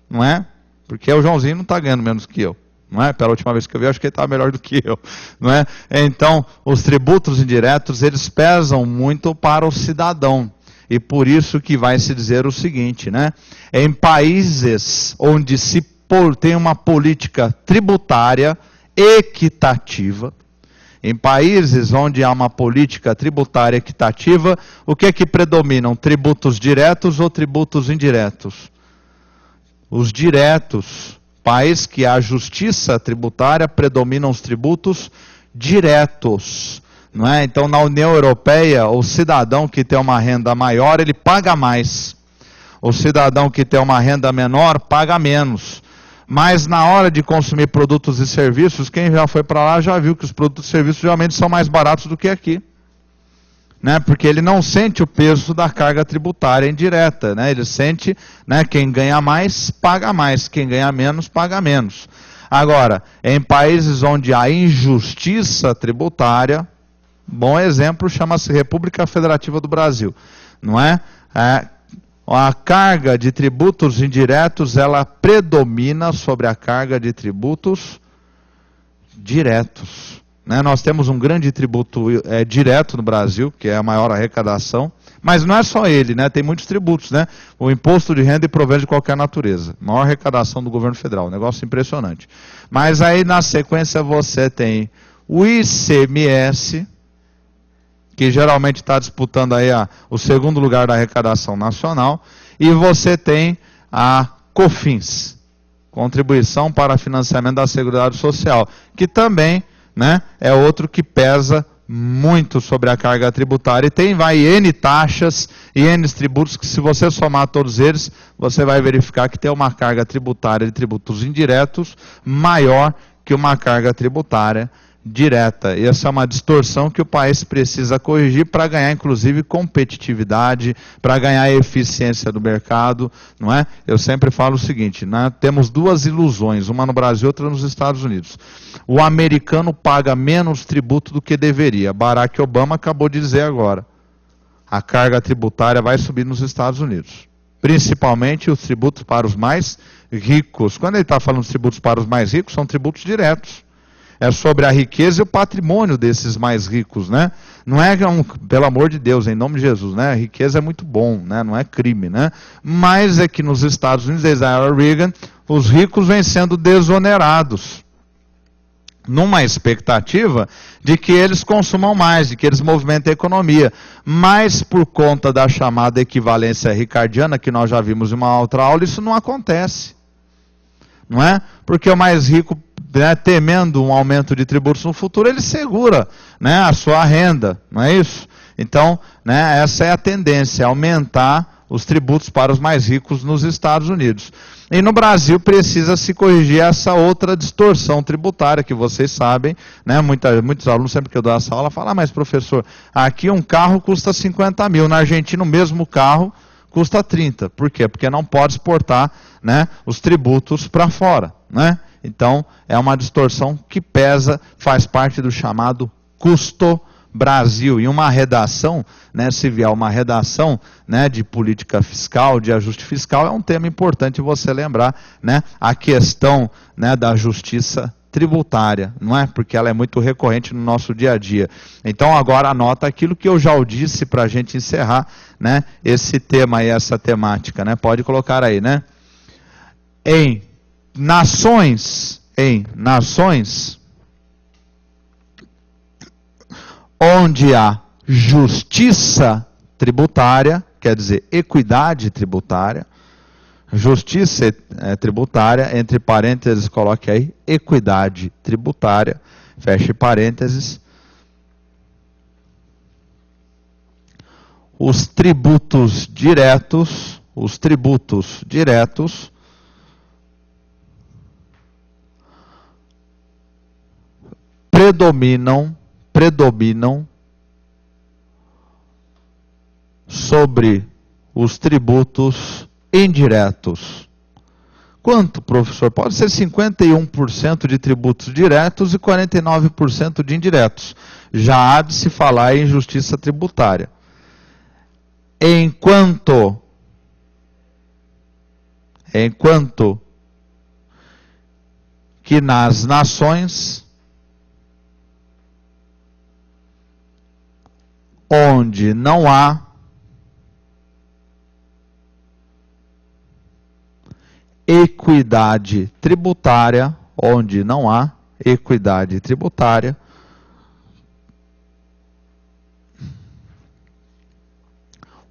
não é? Porque o Joãozinho não está ganhando menos que eu. Não é? Pela última vez que eu vi, acho que ele estava melhor do que eu. Não é? Então, os tributos indiretos, eles pesam muito para o cidadão. E por isso que vai se dizer o seguinte, né? Em países onde se tem uma política tributária equitativa, em países onde há uma política tributária equitativa, o que é que predominam? Tributos diretos ou tributos indiretos? Os diretos. País que a justiça tributária predominam os tributos diretos, não é? Então, na União Europeia, o cidadão que tem uma renda maior, ele paga mais. O cidadão que tem uma renda menor, paga menos. Mas na hora de consumir produtos e serviços, quem já foi para lá já viu que os produtos e serviços geralmente são mais baratos do que aqui. Né, porque ele não sente o peso da carga tributária indireta, né, ele sente, né, quem ganha mais, paga mais, quem ganha menos, paga menos. Agora, em países onde há injustiça tributária, bom exemplo chama-se República Federativa do Brasil, não é? A carga de tributos indiretos, ela predomina sobre a carga de tributos diretos. Né, nós temos um grande tributo direto no Brasil, que é a maior arrecadação, mas não é só ele, né, tem muitos tributos, né, o imposto de renda e provento de qualquer natureza, maior arrecadação do governo federal, um negócio impressionante. Mas aí na sequência você tem o ICMS, que geralmente está disputando aí o segundo lugar da arrecadação nacional, e você tem a COFINS, Contribuição para Financiamento da Seguridade Social, que também, né, é outro que pesa muito sobre a carga tributária. E tem N taxas e N tributos que, se você somar todos eles, você vai verificar que tem uma carga tributária de tributos indiretos maior que uma carga tributária direta. E essa é uma distorção que o país precisa corrigir para ganhar, inclusive, competitividade, para ganhar eficiência do mercado, não é? Eu sempre falo o seguinte, né? Temos duas ilusões, uma no Brasil e outra nos Estados Unidos. O americano paga menos tributo do que deveria. Barack Obama acabou de dizer agora. A carga tributária vai subir nos Estados Unidos. Principalmente os tributos para os mais ricos. Quando ele está falando de tributos para os mais ricos, são tributos diretos. É sobre a riqueza e o patrimônio desses mais ricos, né? Não é, pelo amor de Deus, em nome de Jesus, né? A riqueza é muito bom, né? Não é crime, né? Mas é que nos Estados Unidos, desde a era Reagan, os ricos vêm sendo desonerados, numa expectativa de que eles consumam mais, de que eles movimentem a economia. Mas por conta da chamada equivalência ricardiana, que nós já vimos em uma outra aula, isso não acontece. Não é? Porque o mais rico, né, temendo um aumento de tributos no futuro, ele segura, né, a sua renda, não é isso? Então, né, essa é a tendência, aumentar os tributos para os mais ricos nos Estados Unidos. E no Brasil precisa se corrigir essa outra distorção tributária, que vocês sabem, né? Muitos alunos, sempre que eu dou essa aula, falam, mas professor, aqui um carro custa 50 mil, na Argentina o mesmo carro custa 30. Por quê? Porque não pode exportar, né, os tributos para fora, né? Então, é uma distorção que pesa, faz parte do chamado custo Brasil. E uma redação, né, se vier uma redação, né, de política fiscal, de ajuste fiscal, é um tema importante você lembrar, né, a questão, né, da justiça tributária, não é? Porque ela é muito recorrente no nosso dia a dia. Então agora anota aquilo que eu já disse para a gente encerrar, né, esse tema e essa temática, né? Pode colocar aí, né? Em nações onde há justiça tributária, quer dizer, equidade tributária, justiça tributária, entre parênteses, coloque aí, equidade tributária, feche parênteses. Os tributos diretos predominam sobre os tributos indiretos. Quanto, professor? Pode ser 51% de tributos diretos e 49% de indiretos. Já há de se falar em justiça tributária. Enquanto que nas nações onde não há equidade tributária,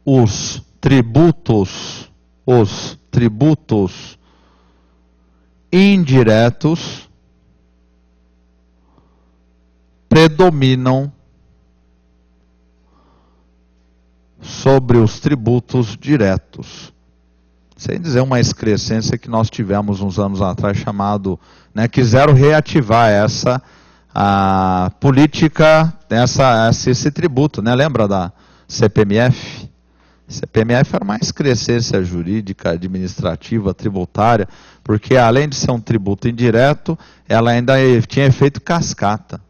os tributos indiretos predominam sobre os tributos diretos. Sem dizer uma excrescência que nós tivemos uns anos atrás, chamado, né, quiseram reativar essa política, esse tributo, né? Lembra da CPMF? CPMF era uma excrescência jurídica, administrativa, tributária, porque além de ser um tributo indireto, ela ainda tinha efeito cascata.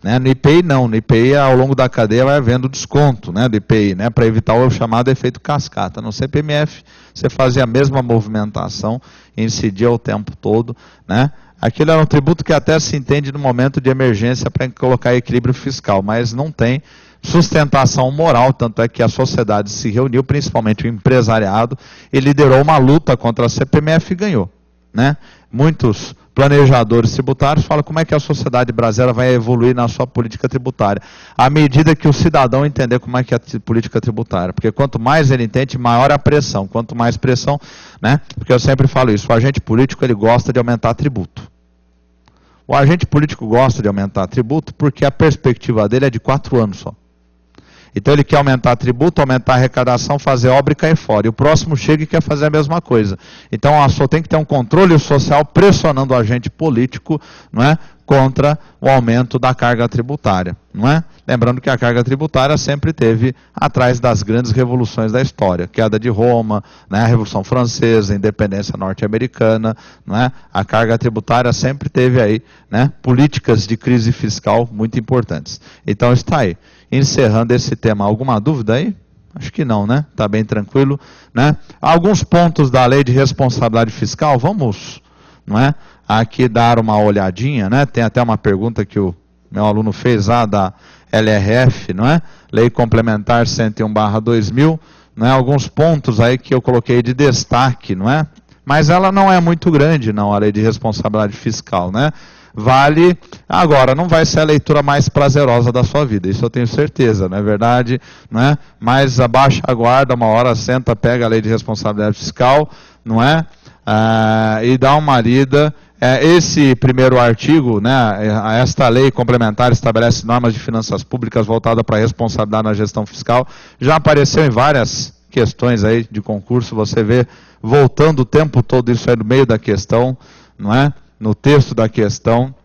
Né? No IPI não, no IPI ao longo da cadeia vai havendo desconto, né, do IPI, né, para evitar o chamado efeito cascata. No CPMF você fazia a mesma movimentação, incidia o tempo todo, né? Aquilo era um tributo que até se entende no momento de emergência para colocar equilíbrio fiscal, mas não tem sustentação moral, tanto é que a sociedade se reuniu, principalmente o empresariado, e liderou uma luta contra a CPMF e ganhou, né? Muitos planejadores tributários falam como é que a sociedade brasileira vai evoluir na sua política tributária, à medida que o cidadão entender como é que é a política tributária, porque quanto mais ele entende, maior é a pressão, quanto mais pressão, né? Porque eu sempre falo isso, o agente político ele gosta de aumentar tributo. O agente político gosta de aumentar tributo porque a perspectiva dele é de 4 anos só. Então ele quer aumentar tributo, aumentar a arrecadação, fazer obra e cair fora. E o próximo chega e quer fazer a mesma coisa. Então a só tem que ter um controle social pressionando o agente político, não é, contra o aumento da carga tributária, não é? Lembrando que a carga tributária sempre teve atrás das grandes revoluções da história, queda de Roma, né, a Revolução Francesa, a independência norte-americana, não é? A carga tributária sempre teve aí, né, políticas de crise fiscal muito importantes. Então está aí. Encerrando esse tema, alguma dúvida aí? Acho que não, né? Está bem tranquilo, né? Alguns pontos da lei de responsabilidade fiscal, vamos, não é? Aqui dar uma olhadinha, né? Tem até uma pergunta que o meu aluno fez lá da LRF, não é? Lei Complementar 101/2000, não é? Alguns pontos aí que eu coloquei de destaque, não é? Mas ela não é muito grande, não, a lei de responsabilidade fiscal, né? Vale, agora, não vai ser a leitura mais prazerosa da sua vida, isso eu tenho certeza, não é verdade? Não é? Mas abaixa a guarda, uma hora senta, pega a lei de responsabilidade fiscal, não é? E dá uma lida. Esse primeiro artigo, né, esta lei complementar estabelece normas de finanças públicas voltadas para a responsabilidade na gestão fiscal, já apareceu em várias questões aí de concurso, você vê voltando o tempo todo isso aí no meio da questão, não é? No texto da questão,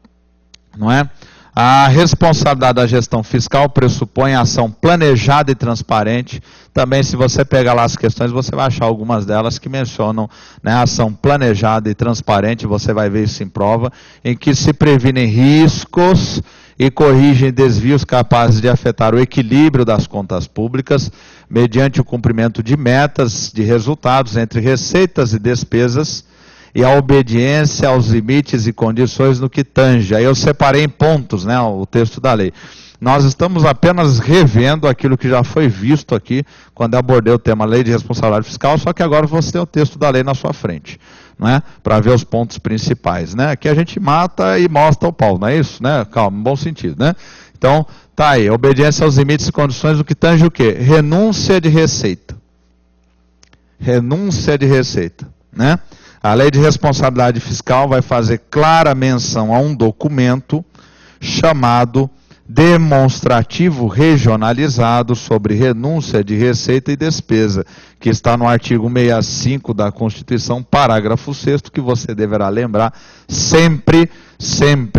não é? A responsabilidade da gestão fiscal pressupõe ação planejada e transparente. Também, se você pegar lá as questões, você vai achar algumas delas que mencionam, né, ação planejada e transparente, você vai ver isso em prova, em que se previnem riscos e corrigem desvios capazes de afetar o equilíbrio das contas públicas, mediante o cumprimento de metas de resultados entre receitas e despesas, e a obediência aos limites e condições no que tange. Aí eu separei em pontos, né, o texto da lei. Nós estamos apenas revendo aquilo que já foi visto aqui, quando eu abordei o tema Lei de Responsabilidade Fiscal, só que agora você tem o texto da lei na sua frente, não é? Para ver os pontos principais, né? Aqui a gente mata e mostra o pau, não é isso? Né? Calma, em bom sentido, né? Então, tá aí, obediência aos limites e condições no que tange o quê? Renúncia de receita. Renúncia de receita, né? A Lei de Responsabilidade Fiscal vai fazer clara menção a um documento chamado Demonstrativo Regionalizado sobre Renúncia de Receita e Despesa, que está no artigo 65 da Constituição, parágrafo 6º, que você deverá lembrar sempre,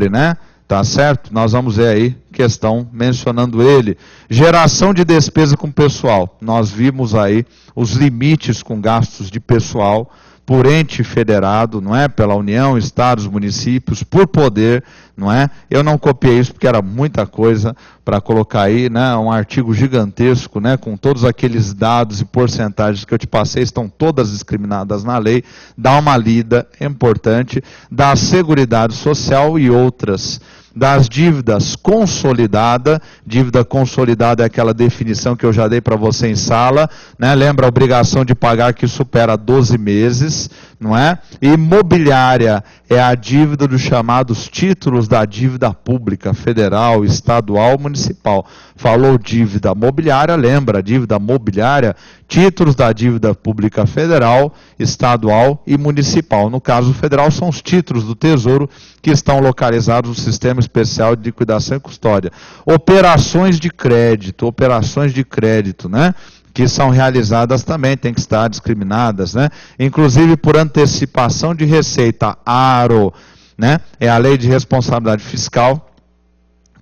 né? Tá certo? Nós vamos ver aí questão mencionando ele. Geração de despesa com pessoal. Nós vimos aí os limites com gastos de pessoal por ente federado, não é? Pela União, estados, municípios, por poder, não é? Eu não copiei isso porque era muita coisa para colocar aí, né? Um artigo gigantesco, né? Com todos aqueles dados e porcentagens que eu te passei, estão todas discriminadas na lei. Dá uma lida, é importante. Da Seguridade Social e outras. Das dívidas consolidada, dívida consolidada é aquela definição que eu já dei para você em sala, né? Lembra a obrigação de pagar que supera 12 meses, não é? E imobiliária é a dívida dos chamados títulos da dívida pública, federal, estadual, municipal. Falou dívida mobiliária, lembra, dívida mobiliária, títulos da dívida pública federal, estadual e municipal. No caso federal, são os títulos do Tesouro que estão localizados no Sistema Especial de Liquidação e Custódia. Operações de crédito, né? Que são realizadas também, tem que estar discriminadas, né? Inclusive por antecipação de receita, ARO, né? É a Lei de Responsabilidade Fiscal,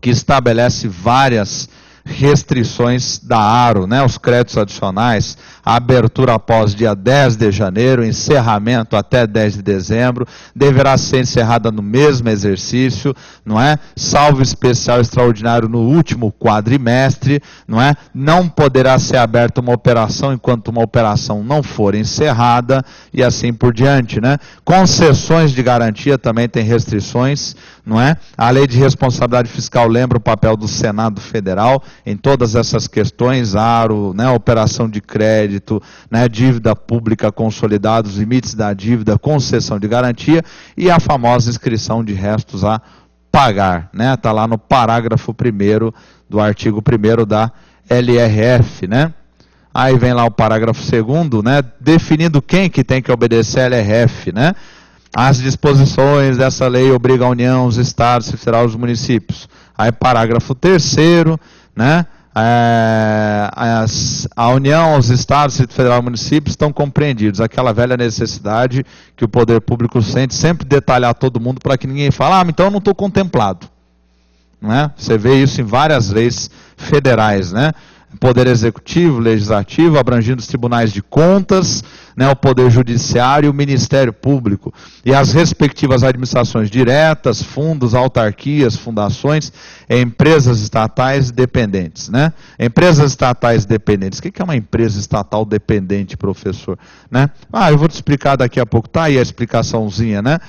que estabelece várias restrições da ARO, né? Os créditos adicionais, a abertura após dia 10 de janeiro, encerramento até 10 de dezembro, deverá ser encerrada no mesmo exercício, não é? Salvo especial extraordinário no último quadrimestre, não é? Não poderá ser aberta uma operação enquanto uma operação não for encerrada e assim por diante, né? Concessões de garantia também tem restrições, não é? A Lei de Responsabilidade Fiscal lembra o papel do Senado Federal em todas essas questões, ARO, né, operação de crédito, né, dívida pública consolidada, os limites da dívida, concessão de garantia e a famosa inscrição de restos a pagar, né? Está lá no parágrafo 1º do artigo 1º da LRF, né? Aí vem lá o parágrafo 2º, né, definindo quem que tem que obedecer a LRF, né? As disposições dessa lei obrigam a União, os estados, federal e os municípios. Aí parágrafo 3º, né? A União, os estados, Distrito Federal e municípios estão compreendidos. Aquela velha necessidade que o poder público sente, sempre detalhar todo mundo para que ninguém fale, então eu não estou contemplado. Não é? Você vê isso em várias leis federais, né? Poder Executivo, Legislativo, abrangindo os tribunais de contas, né, o Poder Judiciário e o Ministério Público, e as respectivas administrações diretas, fundos, autarquias, fundações, empresas estatais dependentes, né? Empresas estatais dependentes. O que é uma empresa estatal dependente, professor? Né? Eu vou te explicar daqui a pouco. Tá aí a explicaçãozinha, né?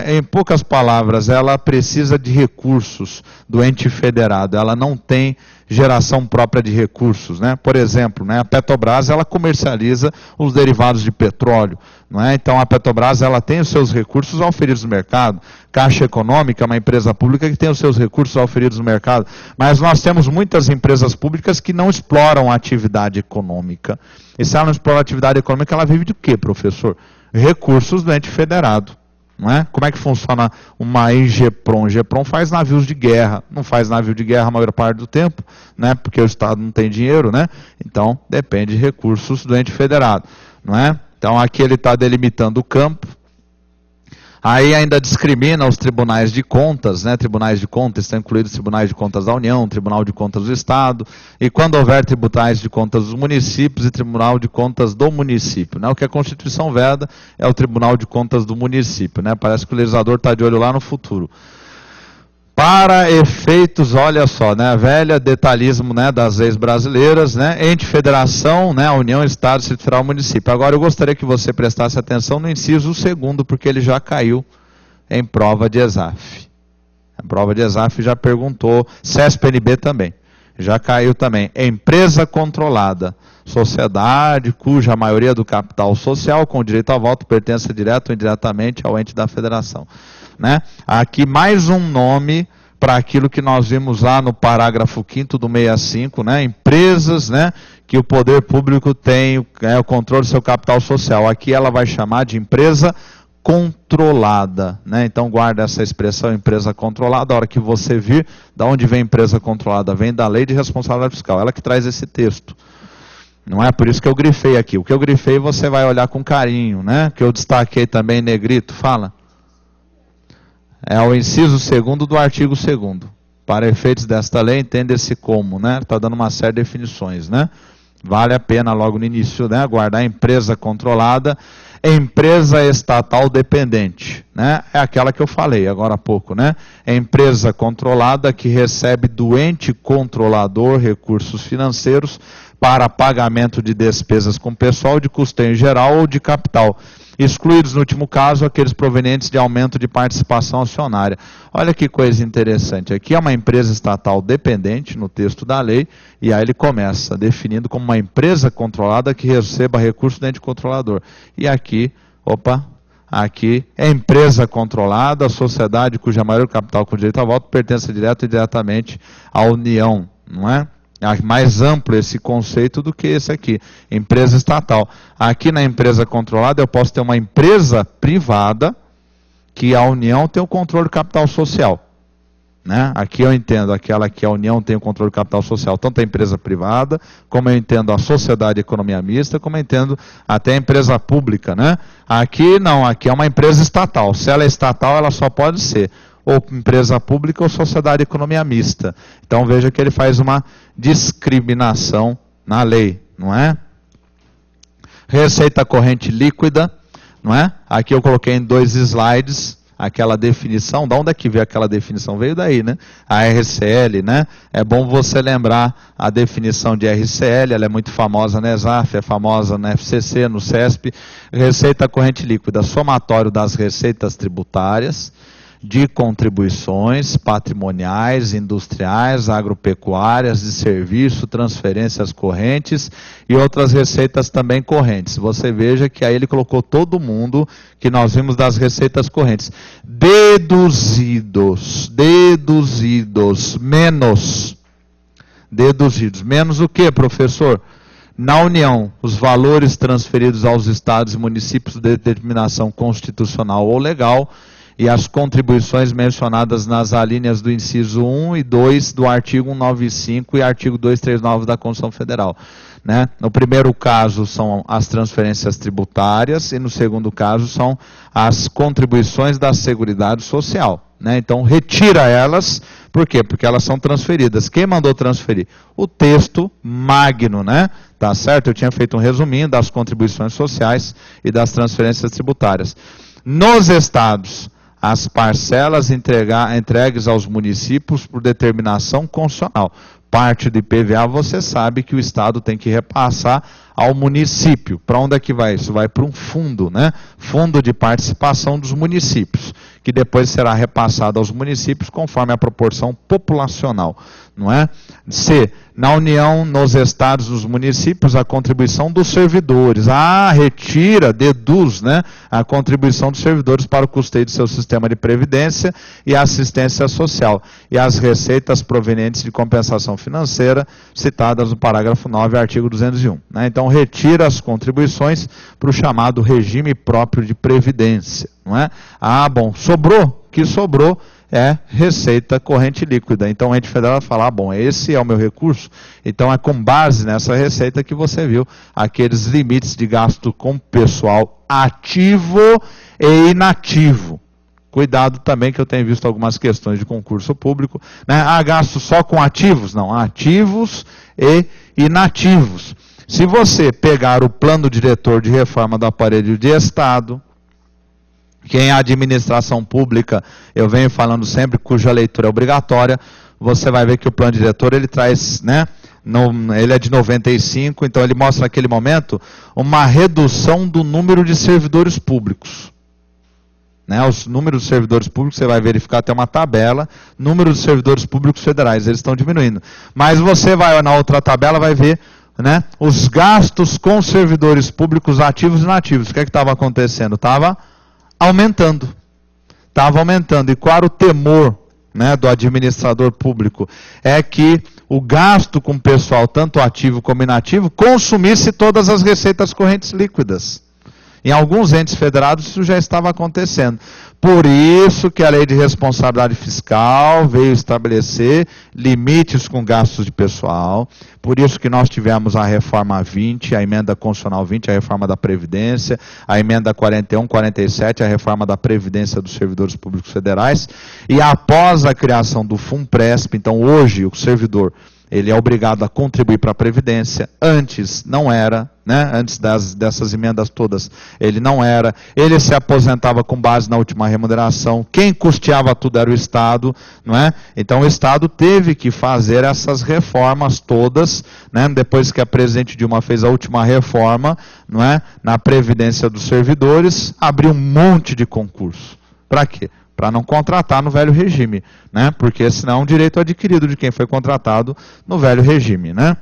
Em poucas palavras, ela precisa de recursos do ente federado, ela não tem geração própria de recursos, né? Por exemplo, né, a Petrobras, ela comercializa os derivados de petróleo, não é? Então a Petrobras, ela tem os seus recursos auferidos no mercado. Caixa Econômica é uma empresa pública que tem os seus recursos auferidos no mercado, mas nós temos muitas empresas públicas que não exploram a atividade econômica. E se ela não explora a atividade econômica, ela vive de quê, professor? Recursos do ente federado. Não é? Como é que funciona uma EGEPROM? EGEPROM faz navios de guerra, não faz navio de guerra a maior parte do tempo, né? Porque o Estado não tem dinheiro, né? Então depende de recursos do ente federado, não é? Então aqui ele está delimitando o campo. Aí ainda discrimina os tribunais de contas, né? Tribunais de contas, estão incluídos tribunais de contas da União, Tribunal de Contas do Estado, e quando houver tribunais de contas dos municípios e Tribunal de Contas do município, né? O que a Constituição veda é o Tribunal de Contas do município, né? Parece que o legislador está de olho lá no futuro. Para efeitos, olha só, né, velha detalhismo, né, das leis brasileiras, né, ente federação, né, a União, Estado, Distrito Federal, Município. Agora eu gostaria que você prestasse atenção no inciso 2º, porque ele já caiu em prova de ESAF. A prova de ESAF já perguntou, CESP-NB também, já caiu também. Empresa controlada, sociedade cuja maioria do capital social com direito a voto pertence direto ou indiretamente ao ente da federação. Né? Aqui mais um nome para aquilo que nós vimos lá no parágrafo 5º do 65, né? Empresas, né, que o poder público tem o controle do seu capital social. Aqui ela vai chamar de empresa controlada, né? Então guarda essa expressão, empresa controlada. A hora que você vir, da onde vem empresa controlada? Vem da Lei de Responsabilidade Fiscal, ela que traz esse texto. Não é por isso que eu grifei aqui. O que eu grifei você vai olhar com carinho, né? Que eu destaquei também em negrito, fala. É o inciso 2º do artigo 2º. Para efeitos desta lei, entenda-se como, né? Está dando uma série de definições, né? Vale a pena logo no início, né? Guardar empresa controlada, empresa estatal dependente, né? É aquela que eu falei agora há pouco, né? É empresa controlada que recebe do ente controlador recursos financeiros para pagamento de despesas com pessoal, de custeio geral ou de capital. Excluídos, no último caso, aqueles provenientes de aumento de participação acionária. Olha que coisa interessante. Aqui é uma empresa estatal dependente, no texto da lei, e aí ele começa definindo como uma empresa controlada que receba recursos do ente controlador. E aqui, aqui é empresa controlada, sociedade cuja maior capital com direito a voto pertence direto e diretamente à União, não é? É mais amplo esse conceito do que esse aqui, empresa estatal. Aqui na empresa controlada eu posso ter uma empresa privada que a União tem o controle do capital social. Né? Aqui eu entendo aquela que a União tem o controle do capital social, tanto a empresa privada, como eu entendo a sociedade de economia mista, como eu entendo até a empresa pública. Né? Aqui não, aqui é uma empresa estatal. Se ela é estatal, ela só pode ser ou empresa pública ou sociedade de economia mista. Então veja que ele faz uma discriminação na lei, não é? Receita corrente líquida, não é? Aqui eu coloquei em 2 slides aquela definição. Da onde é que veio aquela definição? Veio daí, né? A RCL, né? É bom você lembrar a definição de RCL, ela é muito famosa na ESAF, é famosa na FCC, no CESP. Receita corrente líquida, somatório das receitas tributárias, de contribuições patrimoniais, industriais, agropecuárias, de serviço, transferências correntes e outras receitas também correntes. Você veja que aí ele colocou todo mundo que nós vimos das receitas correntes. Deduzidos, menos o que, professor? Na União, os valores transferidos aos estados e municípios de determinação constitucional ou legal, e as contribuições mencionadas nas alíneas do inciso 1 e 2 do artigo 195 e artigo 239 da Constituição Federal. Né? No primeiro caso são as transferências tributárias e no segundo caso são as contribuições da Seguridade Social. Né? Então retira elas, por quê? Porque elas são transferidas. Quem mandou transferir? O texto magno, né? Tá certo? Eu tinha feito um resuminho das contribuições sociais e das transferências tributárias. Nos estados, as parcelas entregues aos municípios por determinação constitucional. Parte do IPVA você sabe que o Estado tem que repassar ao município. Para onde é que vai? Isso vai para um fundo, né? Fundo de participação dos municípios, que depois será repassado aos municípios conforme a proporção populacional. não é? C, na União, nos estados, nos municípios, a contribuição dos servidores. Retira, deduz, né, a contribuição dos servidores para o custeio do seu sistema de previdência e assistência social. E as receitas provenientes de compensação financeira, citadas no parágrafo 9, artigo 201. Né? Então, retira as contribuições para o chamado regime próprio de previdência. Não é? Bom, sobrou, que sobrou é receita corrente líquida. Então, o ente federal vai falar, bom, esse é o meu recurso, então é com base nessa receita que você viu aqueles limites de gasto com pessoal ativo e inativo. Cuidado também que eu tenho visto algumas questões de concurso público, né? Gasto só com ativos? Não, ativos e inativos. Se você pegar o plano diretor de reforma do aparelho de Estado, que em administração pública, eu venho falando sempre, cuja leitura é obrigatória, você vai ver que o plano diretor, ele traz, né, ele é de 95, então ele mostra naquele momento uma redução do número de servidores públicos. Né, os números de servidores públicos, você vai verificar até uma tabela, número de servidores públicos federais, eles estão diminuindo. Mas você vai na outra tabela, vai ver, né, os gastos com servidores públicos ativos e inativos. O que é que estava acontecendo? Estava aumentando. E qual era o temor, né, do administrador público? É que o gasto com pessoal, tanto ativo como inativo, consumisse todas as receitas correntes líquidas. Em alguns entes federados isso já estava acontecendo. Por isso que a Lei de Responsabilidade Fiscal veio estabelecer limites com gastos de pessoal. Por isso que nós tivemos a Reforma 20, a Emenda Constitucional 20, a Reforma da Previdência, a Emenda 41, 47, a Reforma da Previdência dos Servidores Públicos Federais. E após a criação do FUNPRESP, então hoje o servidor, ele é obrigado a contribuir para a Previdência. Antes não era, né? Antes dessas emendas todas, ele não era. Ele se aposentava com base na última remuneração. Quem custeava tudo era o Estado, não é? Então o Estado teve que fazer essas reformas todas, né? Depois que a presidente Dilma fez a última reforma, não é? Na Previdência dos servidores, abriu um monte de concurso. Para quê? Para não contratar no velho regime, né? Porque senão é um direito adquirido de quem foi contratado no velho regime, né?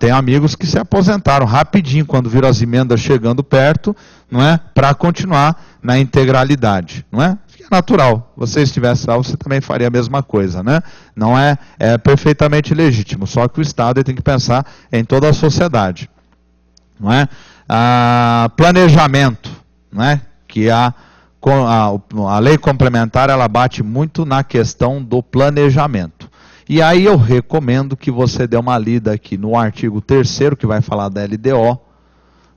Tem amigos que se aposentaram rapidinho quando viram as emendas chegando perto, não é? Para continuar na integralidade, não é? É natural. Você estivesse lá, você também faria a mesma coisa, né? Não é perfeitamente legítimo. Só que o Estado tem que pensar em toda a sociedade, não é? Planejamento, não é? Que a lei complementar, ela bate muito na questão do planejamento. E aí eu recomendo que você dê uma lida aqui no artigo 3º, que vai falar da LDO,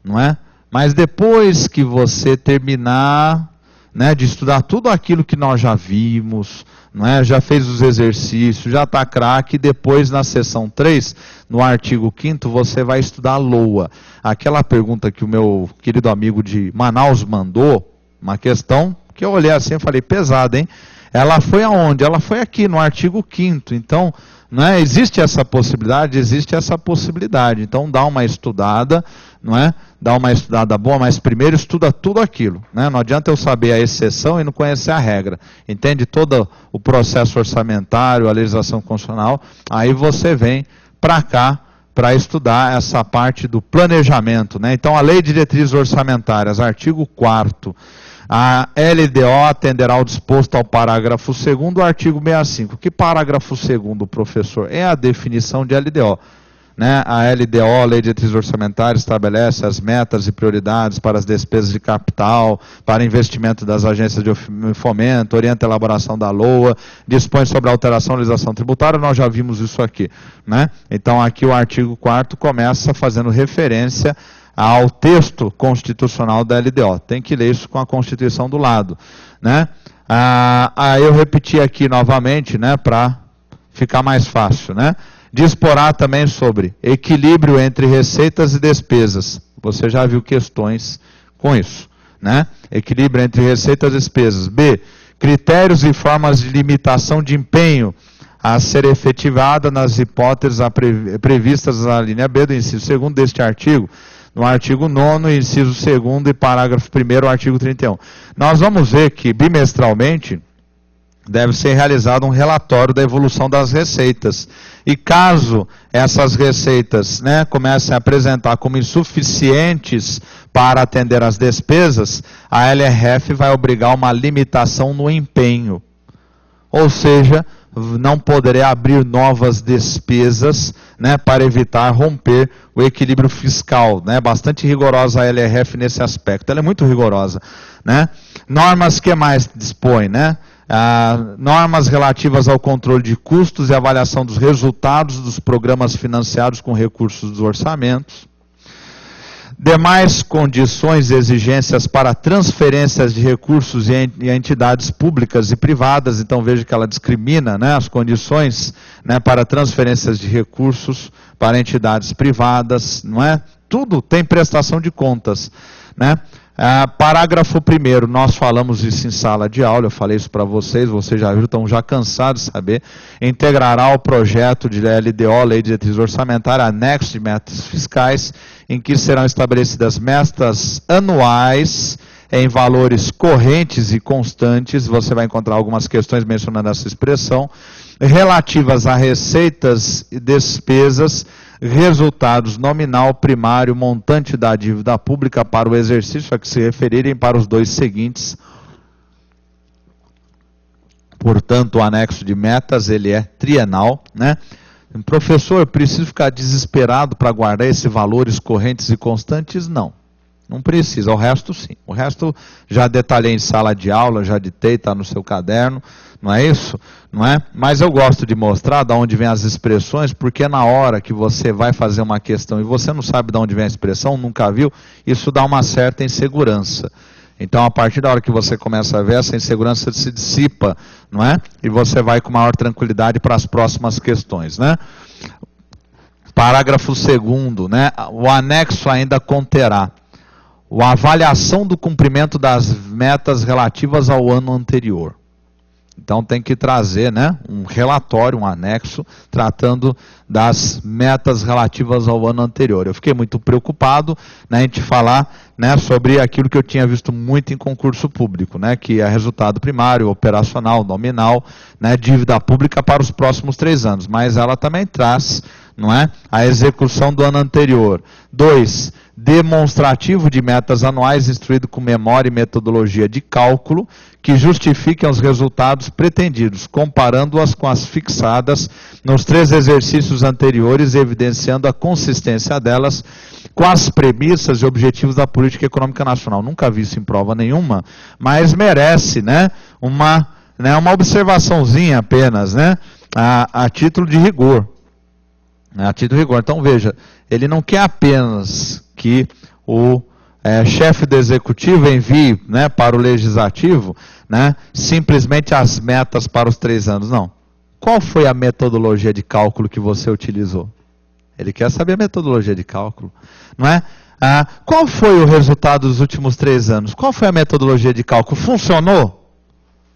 não é? Mas depois que você terminar, né, de estudar tudo aquilo que nós já vimos, não é? Já fez os exercícios, já está craque, depois na seção 3, no artigo 5º, você vai estudar a LOA. Aquela pergunta que o meu querido amigo de Manaus mandou, uma questão que eu olhei assim e falei, pesada, hein? Ela foi aonde? Ela foi aqui, no artigo 5º. Então, não é? Existe essa possibilidade? Existe essa possibilidade. Então, dá uma estudada, não é? Dá uma estudada boa, mas primeiro estuda tudo aquilo. Né? Não adianta eu saber a exceção e não conhecer a regra. Entende todo o processo orçamentário, a legislação constitucional, aí você vem para cá, para estudar essa parte do planejamento. Né? Então, a Lei de Diretrizes Orçamentárias, artigo 4º, a LDO atenderá ao disposto ao parágrafo 2º do artigo 65. Que parágrafo 2º, professor? É a definição de LDO. Né? A LDO, Lei de Diretrizes Orçamentárias, estabelece as metas e prioridades para as despesas de capital, para investimento das agências de fomento, orienta a elaboração da LOA, dispõe sobre a alteração da legislação tributária, nós já vimos isso aqui. Né? Então, aqui o artigo 4º começa fazendo referência ao texto constitucional da LDO. Tem que ler isso com a Constituição do lado. Né? Eu repeti aqui novamente, né, para ficar mais fácil. Né? Disporá também sobre equilíbrio entre receitas e despesas. Você já viu questões com isso. Né? Equilíbrio entre receitas e despesas. B. Critérios e formas de limitação de empenho a ser efetivada nas hipóteses previstas na linha B do inciso 2º deste artigo, no artigo 9º, inciso 2º e parágrafo 1º, artigo 31. Nós vamos ver que bimestralmente deve ser realizado um relatório da evolução das receitas. E caso essas receitas, né, comecem a apresentar como insuficientes para atender às despesas, a LRF vai obrigar uma limitação no empenho. Ou seja, não poderá abrir novas despesas, né, para evitar romper o equilíbrio fiscal, né, bastante rigorosa a LRF nesse aspecto, ela é muito rigorosa, né. Normas que mais dispõe, né, normas relativas ao controle de custos e avaliação dos resultados dos programas financiados com recursos dos orçamentos. Demais condições e exigências para transferências de recursos em entidades públicas e privadas, então veja que ela discrimina, né, as condições, né, para transferências de recursos para entidades privadas, não é? Tudo tem prestação de contas, né? Parágrafo 1º, nós falamos isso em sala de aula, eu falei isso para vocês já viram, estão já cansados de saber, integrará o projeto de LDO, Lei de Diretriz Orçamentária, anexo de metas fiscais, em que serão estabelecidas metas anuais em valores correntes e constantes, você vai encontrar algumas questões mencionando essa expressão, relativas a receitas e despesas, resultados nominal, primário, montante da dívida pública para o exercício a que se referirem para os dois seguintes. Portanto, o anexo de metas, ele é trienal, né? Professor, eu preciso ficar desesperado para guardar esses valores correntes e constantes? Não. Não precisa, o resto sim. O resto já detalhei em sala de aula, já ditei, está no seu caderno, não é isso? Não é? Mas eu gosto de mostrar de onde vem as expressões, porque na hora que você vai fazer uma questão e você não sabe de onde vem a expressão, nunca viu, isso dá uma certa insegurança. Então, a partir da hora que você começa a ver, essa insegurança se dissipa, não é? E você vai com maior tranquilidade para as próximas questões, né? Parágrafo 2º, né? O anexo ainda conterá a avaliação do cumprimento das metas relativas ao ano anterior. Então tem que trazer, né, um relatório, um anexo, tratando das metas relativas ao ano anterior. Eu fiquei muito preocupado, né, em gente falar, né, sobre aquilo que eu tinha visto muito em concurso público, né, que é resultado primário, operacional, nominal, né, dívida pública para os próximos 3 anos. Mas ela também traz, não é, a execução do ano anterior. 2. Demonstrativo de metas anuais instruído com memória e metodologia de cálculo que justifiquem os resultados pretendidos, comparando-as com as fixadas nos 3 exercícios anteriores, evidenciando a consistência delas com as premissas e objetivos da política econômica nacional. Nunca vi isso em prova nenhuma, mas merece, né, uma observaçãozinha apenas, né, a título de rigor. A título de rigor. Então veja, ele não quer apenas que o chefe do executivo envie, né, para o legislativo, né, simplesmente as metas para os 3 anos. Não. Qual foi a metodologia de cálculo que você utilizou? Ele quer saber a metodologia de cálculo, não é? Qual foi o resultado dos últimos 3 anos? Qual foi a metodologia de cálculo? Funcionou?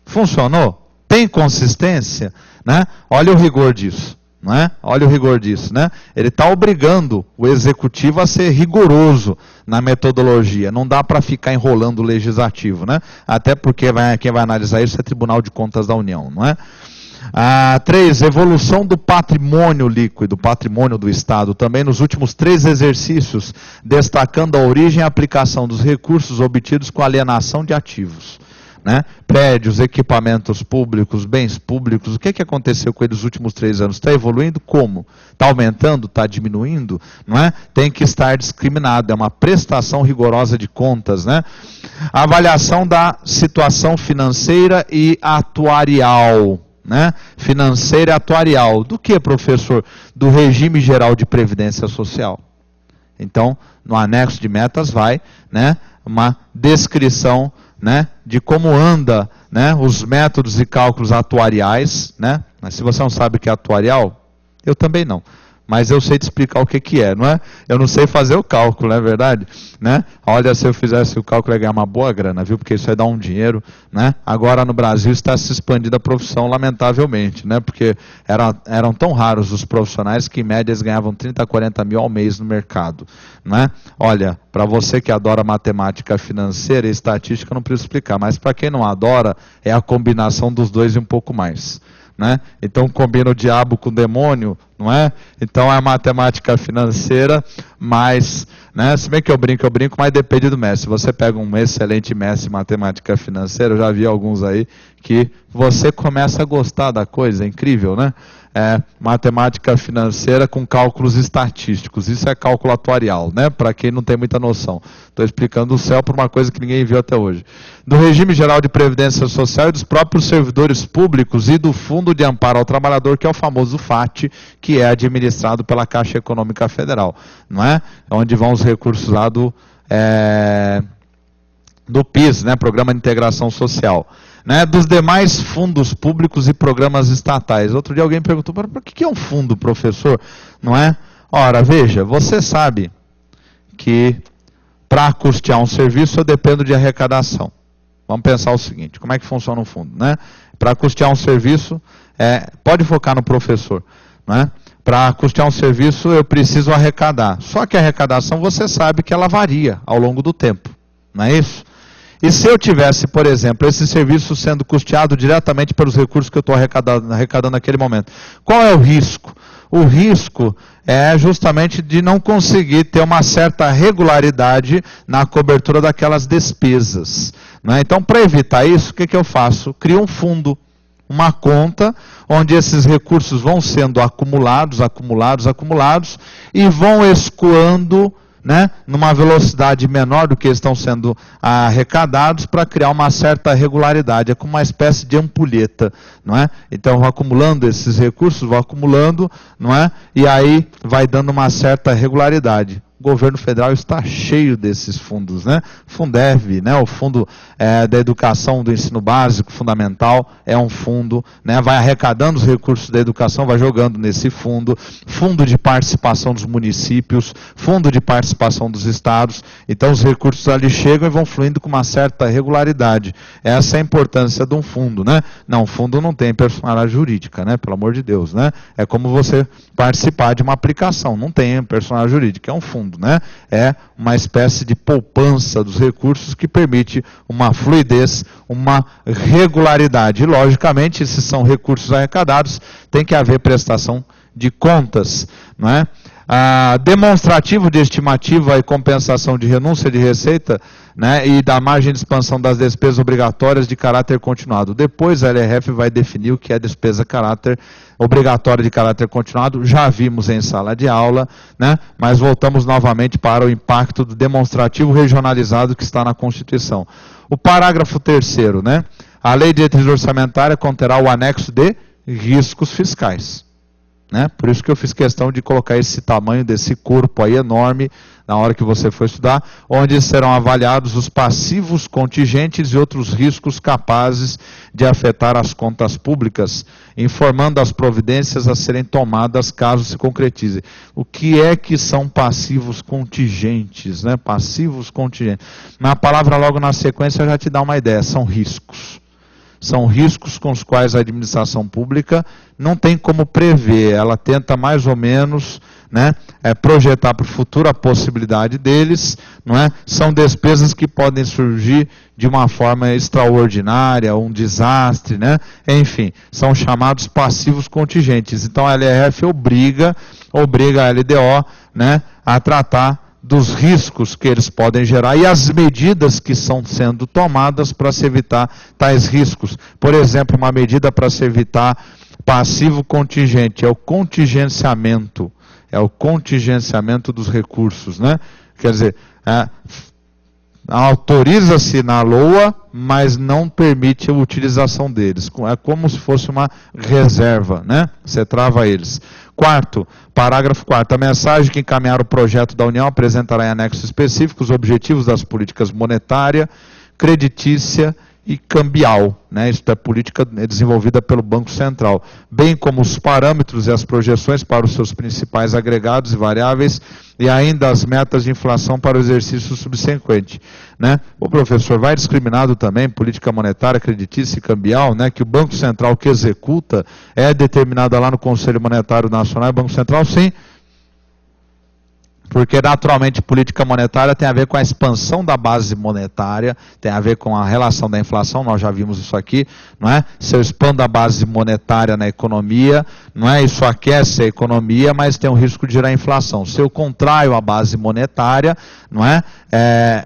Funcionou? Tem consistência? Né? Olha o rigor disso. Não é? Olha o rigor disso, né? Ele está obrigando o executivo a ser rigoroso na metodologia. Não dá para ficar enrolando o legislativo, né? Até porque quem vai analisar isso é o Tribunal de Contas da União, não é? 3. Evolução do patrimônio líquido, patrimônio do Estado, também nos últimos 3 exercícios, destacando a origem e a aplicação dos recursos obtidos com alienação de ativos. Né? Prédios, equipamentos públicos, bens públicos, o que aconteceu com eles nos últimos 3 anos? Está evoluindo? Como? Está aumentando? Está diminuindo? Não é? Tem que estar discriminado, é uma prestação rigorosa de contas. Né? A avaliação da situação financeira e atuarial. Né? Financeira e atuarial. Do que, professor? Do regime geral de previdência social. Então, no anexo de metas vai, né, uma descrição, né, de como anda, né, os métodos e cálculos atuariais, né? Mas se você não sabe o que é atuarial, eu também não. mas eu sei te explicar o que é, não é? Eu não sei fazer o cálculo, não é verdade? Né? Olha, se eu fizesse o cálculo, eu ia ganhar uma boa grana, viu? Porque isso aí dá um dinheiro, né? Agora no Brasil está se expandindo a profissão, lamentavelmente, né? Porque eram tão raros os profissionais que em média eles ganhavam 30, 40 mil ao mês no mercado, né? Olha, para você que adora matemática financeira e estatística, eu não preciso explicar, mas para quem não adora, é a combinação dos dois e um pouco mais. Né? Então combina o diabo com o demônio, não é? Então é a matemática financeira, mas, né? Se bem que eu brinco, mas depende do mestre. Se você pega um excelente mestre em matemática financeira, eu já vi alguns aí, que você começa a gostar da coisa, é incrível, né? Matemática financeira com cálculos estatísticos, isso é cálculo atuarial, né? Para quem não tem muita noção. Estou explicando o céu por uma coisa que ninguém viu até hoje. Do regime geral de previdência social e dos próprios servidores públicos e do Fundo de Amparo ao Trabalhador, que é o famoso FAT, que é administrado pela Caixa Econômica Federal, não é? Onde vão os recursos lá do PIS, né? Programa de Integração Social. Né, dos demais fundos públicos e programas estatais. Outro dia alguém perguntou, para que é um fundo, professor? Não é? Ora, veja, você sabe que para custear um serviço eu dependo de arrecadação. Vamos pensar o seguinte, como é que funciona um fundo? Né? Para custear um serviço, pode focar no professor. Né? Para custear um serviço eu preciso arrecadar. Só que a arrecadação você sabe que ela varia ao longo do tempo. Não é isso? E se eu tivesse, por exemplo, esse serviço sendo custeado diretamente pelos recursos que eu estou arrecadando naquele momento, qual é o risco? O risco é justamente de não conseguir ter uma certa regularidade na cobertura daquelas despesas. Né? Então, para evitar isso, o que eu faço? Crio um fundo, uma conta, onde esses recursos vão sendo acumulados, e vão escoando, né, numa velocidade menor do que estão sendo arrecadados, para criar uma certa regularidade. É como uma espécie de ampulheta, não é? Então eu vou acumulando esses recursos, não é? E aí vai dando uma certa regularidade. O governo federal está cheio desses fundos, né? Fundeb, né? O Fundo da Educação do Ensino Básico Fundamental é um fundo, né? Vai arrecadando os recursos da educação, vai jogando nesse fundo, fundo de participação dos municípios, fundo de participação dos estados. Então os recursos ali chegam e vão fluindo com uma certa regularidade. Essa é a importância de um fundo, né? Não, o fundo não tem personalidade jurídica, né? Pelo amor de Deus, né? É como você participar de uma aplicação, não tem personalidade jurídica, é um fundo. Né? É uma espécie de poupança dos recursos que permite uma fluidez, uma regularidade. E, logicamente, se são recursos arrecadados, tem que haver prestação de contas. Não é? Demonstrativo de estimativa e compensação de renúncia de receita, né, e da margem de expansão das despesas obrigatórias de caráter continuado. Depois a LRF vai definir o que é despesa obrigatória de caráter continuado, já vimos em sala de aula, né, mas voltamos novamente para o impacto do demonstrativo regionalizado que está na Constituição. O parágrafo 3º, né, a lei de diretriz orçamentária conterá o anexo de riscos fiscais. Né? Por isso que eu fiz questão de colocar esse tamanho desse corpo aí enorme na hora que você for estudar, onde serão avaliados os passivos contingentes e outros riscos capazes de afetar as contas públicas, informando as providências a serem tomadas caso se concretize. O que é que são passivos contingentes? Né? Passivos contingentes. Na palavra logo na sequência já te dá uma ideia, são riscos. São riscos com os quais a administração pública não tem como prever, ela tenta mais ou menos, né, projetar para o futuro a possibilidade deles, não é? São despesas que podem surgir de uma forma extraordinária, um desastre, né? Enfim, são chamados passivos contingentes. Então a LRF obriga a LDO, né, a tratar dos riscos que eles podem gerar e as medidas que estão sendo tomadas para se evitar tais riscos. Por exemplo, uma medida para se evitar passivo contingente é o contingenciamento dos recursos, né? Quer dizer, autoriza-se na LOA, mas não permite a utilização deles. É como se fosse uma reserva, né? Você trava eles. Quarto, parágrafo 4º, a mensagem que encaminhar o projeto da União apresentará em anexo específico os objetivos das políticas monetária, creditícia e cambial, né? Isso é política desenvolvida pelo Banco Central, bem como os parâmetros e as projeções para os seus principais agregados e variáveis, e ainda as metas de inflação para o exercício subsequente, né? O professor vai discriminado também, política monetária, creditícia e cambial, né? Que o Banco Central que executa é determinada lá no Conselho Monetário Nacional, e o Banco Central sim, porque naturalmente política monetária tem a ver com a expansão da base monetária, tem a ver com a relação da inflação, nós já vimos isso aqui, não é? Se eu expando a base monetária na economia, não é? Isso aquece a economia, mas tem um risco de gerar inflação. Se eu contraio a base monetária, não é?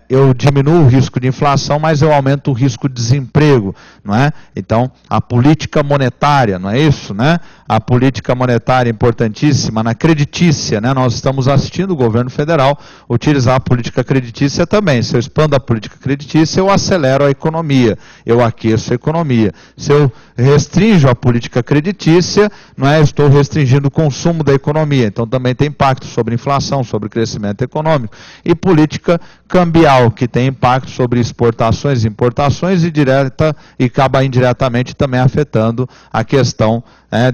Eu diminuo o risco de inflação, mas eu aumento o risco de desemprego, não é? Então, a política monetária, não é isso, né? A política monetária é importantíssima na creditícia, né? Nós estamos assistindo o governo federal utilizar a política creditícia também. Se eu expando a política creditícia, eu acelero a economia, eu aqueço a economia. Se eu restringo a política creditícia, não é? Estou restringindo o consumo da economia. Então também tem impacto sobre inflação, sobre crescimento econômico. E política cambial, que tem impacto sobre exportações e importações e direta e acaba indiretamente também afetando a questão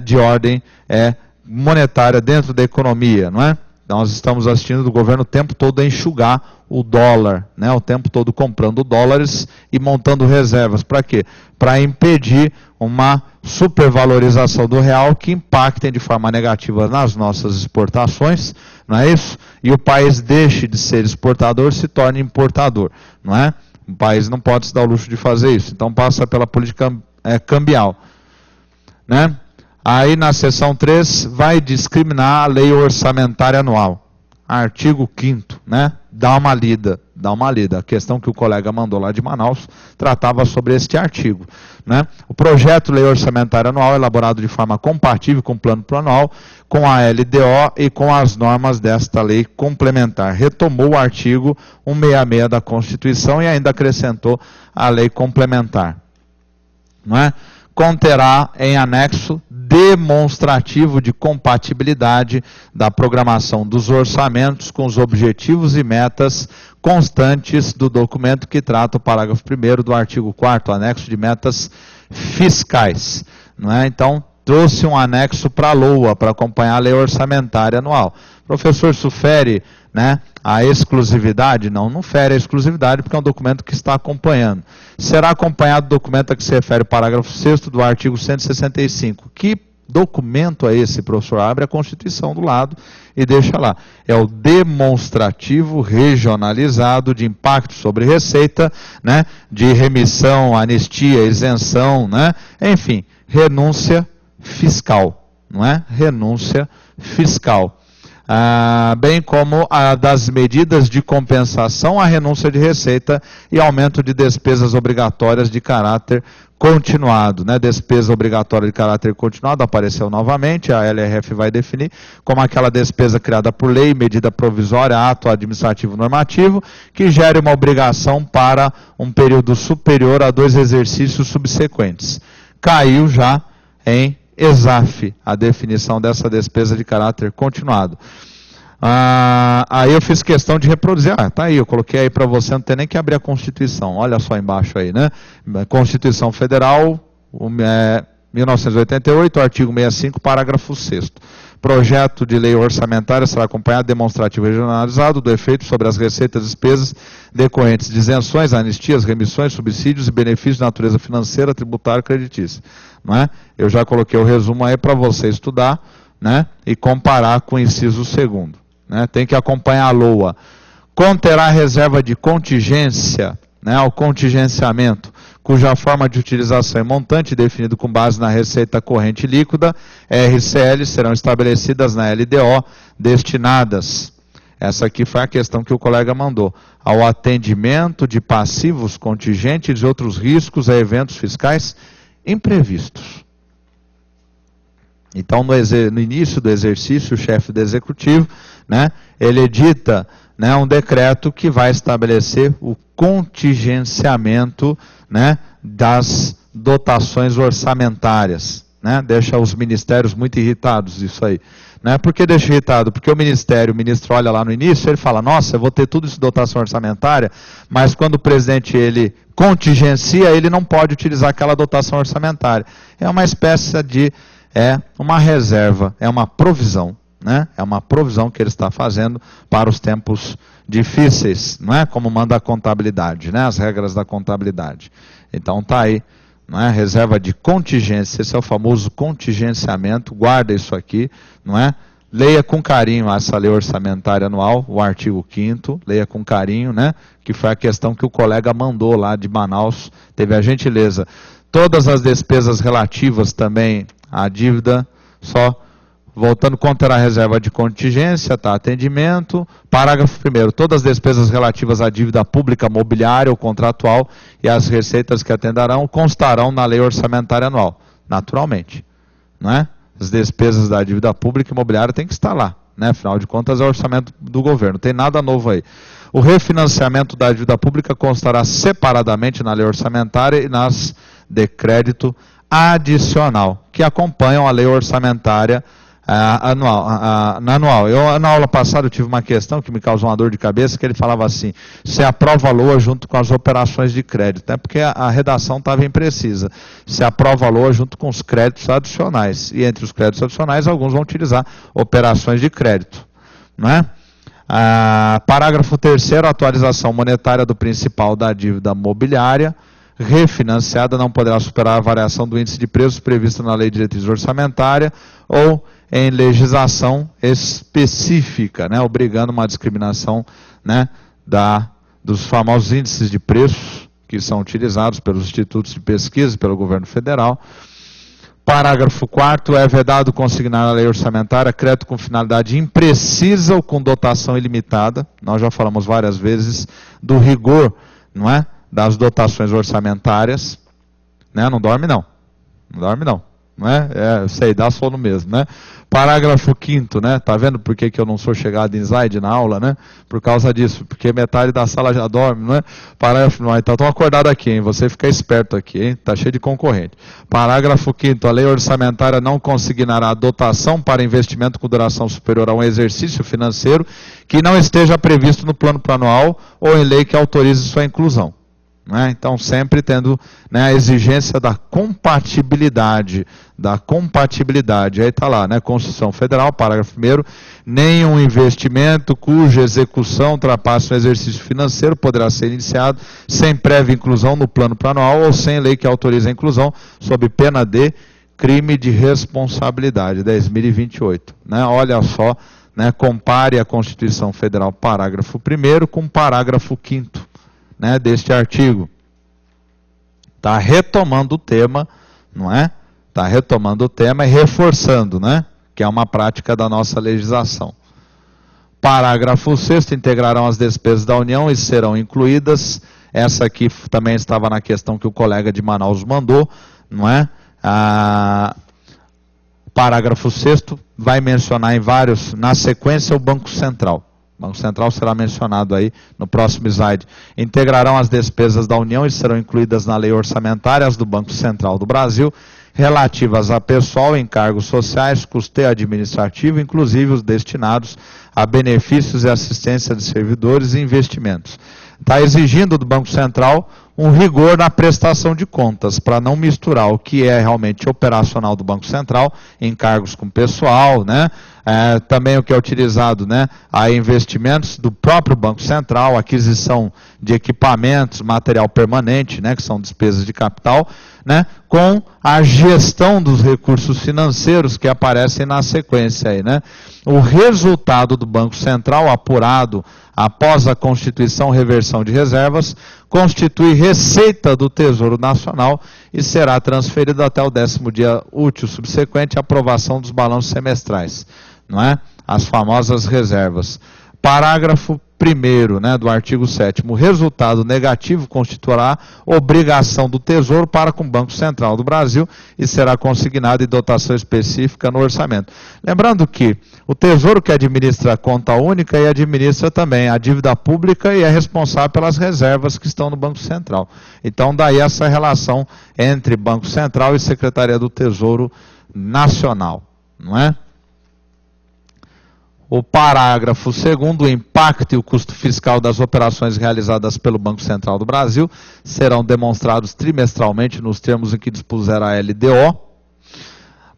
de ordem monetária dentro da economia, não é? Nós estamos assistindo do governo o tempo todo a enxugar o dólar, né? O tempo todo comprando dólares e montando reservas. Para quê? Para impedir uma supervalorização do real que impactem de forma negativa nas nossas exportações, não é isso? E o país deixe de ser exportador, se torne importador, não é? O país não pode se dar o luxo de fazer isso. Então passa pela política cambial, né? Aí na seção 3 vai discriminar a lei orçamentária anual. Artigo 5º, né? Dá uma lida. A questão que o colega mandou lá de Manaus tratava sobre este artigo, né? O projeto de lei orçamentária anual é elaborado de forma compatível com o plano plurianual, com a LDO e com as normas desta lei complementar. Retomou o artigo 166 da Constituição e ainda acrescentou a lei complementar, não é? Conterá em anexo demonstrativo de compatibilidade da programação dos orçamentos com os objetivos e metas constantes do documento que trata o parágrafo 1º do artigo 4º, anexo de metas fiscais, não é? Então, trouxe um anexo para a LOA, para acompanhar a lei orçamentária anual. Professor, isso fere, né, a exclusividade? Não fere a exclusividade, porque é um documento que está acompanhando. Será acompanhado o documento a que se refere o parágrafo 6º do artigo 165. Que documento é esse, professor? Abre a Constituição do lado e deixa lá. É o demonstrativo regionalizado de impacto sobre receita, né, de remissão, anistia, isenção, né, enfim, renúncia fiscal, não é? Renúncia fiscal. Bem como a das medidas de compensação à renúncia de receita e aumento de despesas obrigatórias de caráter continuado, né? Despesa obrigatória de caráter continuado apareceu novamente, a LRF vai definir como aquela despesa criada por lei, medida provisória, ato administrativo normativo, que gere uma obrigação para um período superior a 2 exercícios subsequentes. Caiu já em ESAF, a definição dessa despesa de caráter continuado. Aí eu fiz questão de reproduzir, tá aí, eu coloquei aí para você, não tem nem que abrir a Constituição, olha só embaixo aí, né? Constituição Federal, 1988, artigo 65, parágrafo 6º. Projeto de lei orçamentária será acompanhado demonstrativo regionalizado do efeito sobre as receitas e despesas decorrentes de isenções, anistias, remissões, subsídios e benefícios de natureza financeira, tributária e creditícia. Não é? Eu já coloquei o resumo aí para você estudar, né, e comparar com o inciso 2º. Né? Tem que acompanhar a LOA. Conterá reserva de contingência, né, o contingenciamento, cuja forma de utilização e montante definido com base na receita corrente líquida, RCL, serão estabelecidas na LDO, destinadas, essa aqui foi a questão que o colega mandou, ao atendimento de passivos contingentes e outros riscos a eventos fiscais imprevistos. Então, no início do exercício, o chefe do executivo, né, ele edita, né, um decreto que vai estabelecer o contingenciamento, né, das dotações orçamentárias, né, deixa os ministérios muito irritados isso aí, Né? Por que deixa irritado? Porque o ministro olha lá no início, ele fala, nossa, eu vou ter tudo isso de dotação orçamentária, mas quando o presidente ele contingencia, ele não pode utilizar aquela dotação orçamentária. É uma espécie de, uma reserva, é uma provisão. Né? É uma provisão que ele está fazendo para os tempos difíceis, não é? Como manda a contabilidade, né? As regras da contabilidade. Então está aí, não é? Reserva de contingência, esse é o famoso contingenciamento, guarda isso aqui, não é? Leia com carinho essa lei orçamentária anual, o artigo 5º, leia com carinho, né? Que foi a questão que o colega mandou lá de Manaus, teve a gentileza. Todas as despesas relativas também à dívida, só voltando contra a reserva de contingência, tá? Atendimento, parágrafo 1º, todas as despesas relativas à dívida pública, mobiliária ou contratual e as receitas que atenderão constarão na lei orçamentária anual, naturalmente, não é? As despesas da dívida pública e imobiliária tem que estar lá, né? Afinal de contas é o orçamento do governo, não tem nada novo aí. O refinanciamento da dívida pública constará separadamente na lei orçamentária e nas de crédito adicional, que acompanham a lei orçamentária anual. Na aula passada eu tive uma questão que me causou uma dor de cabeça, que ele falava assim, se aprova a LOA junto com as operações de crédito, porque a redação estava imprecisa, se aprova a LOA junto com os créditos adicionais, e entre os créditos adicionais alguns vão utilizar operações de crédito, não é? Parágrafo 3º, atualização monetária do principal da dívida mobiliária, refinanciada não poderá superar a variação do índice de preços prevista na lei de diretriz orçamentária ou em legislação específica, né, obrigando uma discriminação, né, dos famosos índices de preços que são utilizados pelos institutos de pesquisa e pelo governo federal. Parágrafo 4º, é vedado consignar na lei orçamentária crédito com finalidade imprecisa ou com dotação ilimitada. Nós já falamos várias vezes do rigor, não é, das dotações orçamentárias, né? Não dorme não, não é? Sei, dá sono mesmo, né? Parágrafo 5º, né? Tá vendo por que eu não sou chegado em slide na aula, né? Por causa disso, porque metade da sala já dorme, não é? Parágrafo, então estão acordados aqui, hein? Você fica esperto aqui, hein? Tá cheio de concorrente. Parágrafo 5º, a lei orçamentária não consignará dotação para investimento com duração superior a um exercício financeiro que não esteja previsto no plano plurianual ou em lei que autorize sua inclusão. Né? Então, sempre tendo, né, a exigência da compatibilidade, aí está lá, né, Constituição Federal, parágrafo 1º, nenhum investimento cuja execução ultrapasse um exercício financeiro poderá ser iniciado sem prévia inclusão no plano plurianual ou sem lei que autorize a inclusão, sob pena de crime de responsabilidade, 10.028. Né? Olha só, né, compare a Constituição Federal, parágrafo 1º, com o parágrafo 5º. Né, deste artigo. Está retomando o tema, não é? Está retomando o tema e reforçando, né? Que é uma prática da nossa legislação. Parágrafo 6º, integrarão as despesas da União e serão incluídas, essa aqui também estava na questão que o colega de Manaus mandou, não é? Parágrafo 6º vai mencionar em vários, na sequência, o Banco Central. O Banco Central será mencionado aí no próximo slide. Integrarão as despesas da União e serão incluídas na lei orçamentária as do Banco Central do Brasil, relativas a pessoal, encargos sociais, custeio administrativo, inclusive os destinados a benefícios e assistência de servidores e investimentos. Está exigindo do Banco Central um rigor na prestação de contas, para não misturar o que é realmente operacional do Banco Central, encargos com pessoal, né? Também o que é utilizado, né, a investimentos do próprio Banco Central, aquisição de equipamentos, material permanente, né, que são despesas de capital, né, com a gestão dos recursos financeiros que aparecem na sequência aí, né? O resultado do Banco Central apurado após a constituição e reversão de reservas constitui receita do Tesouro Nacional e será transferido até o 10º dia útil subsequente à aprovação dos balanços semestrais, não é? As famosas reservas. Parágrafo 1º, né, do artigo 7º, o resultado negativo constituirá obrigação do Tesouro para com o Banco Central do Brasil e será consignado em dotação específica no orçamento. Lembrando que o Tesouro que administra a conta única e administra também a dívida pública e é responsável pelas reservas que estão no Banco Central. Então, daí essa relação entre Banco Central e Secretaria do Tesouro Nacional, não é? o parágrafo 2º, o impacto e o custo fiscal das operações realizadas pelo Banco Central do Brasil serão demonstrados trimestralmente nos termos em que dispuser a LDO.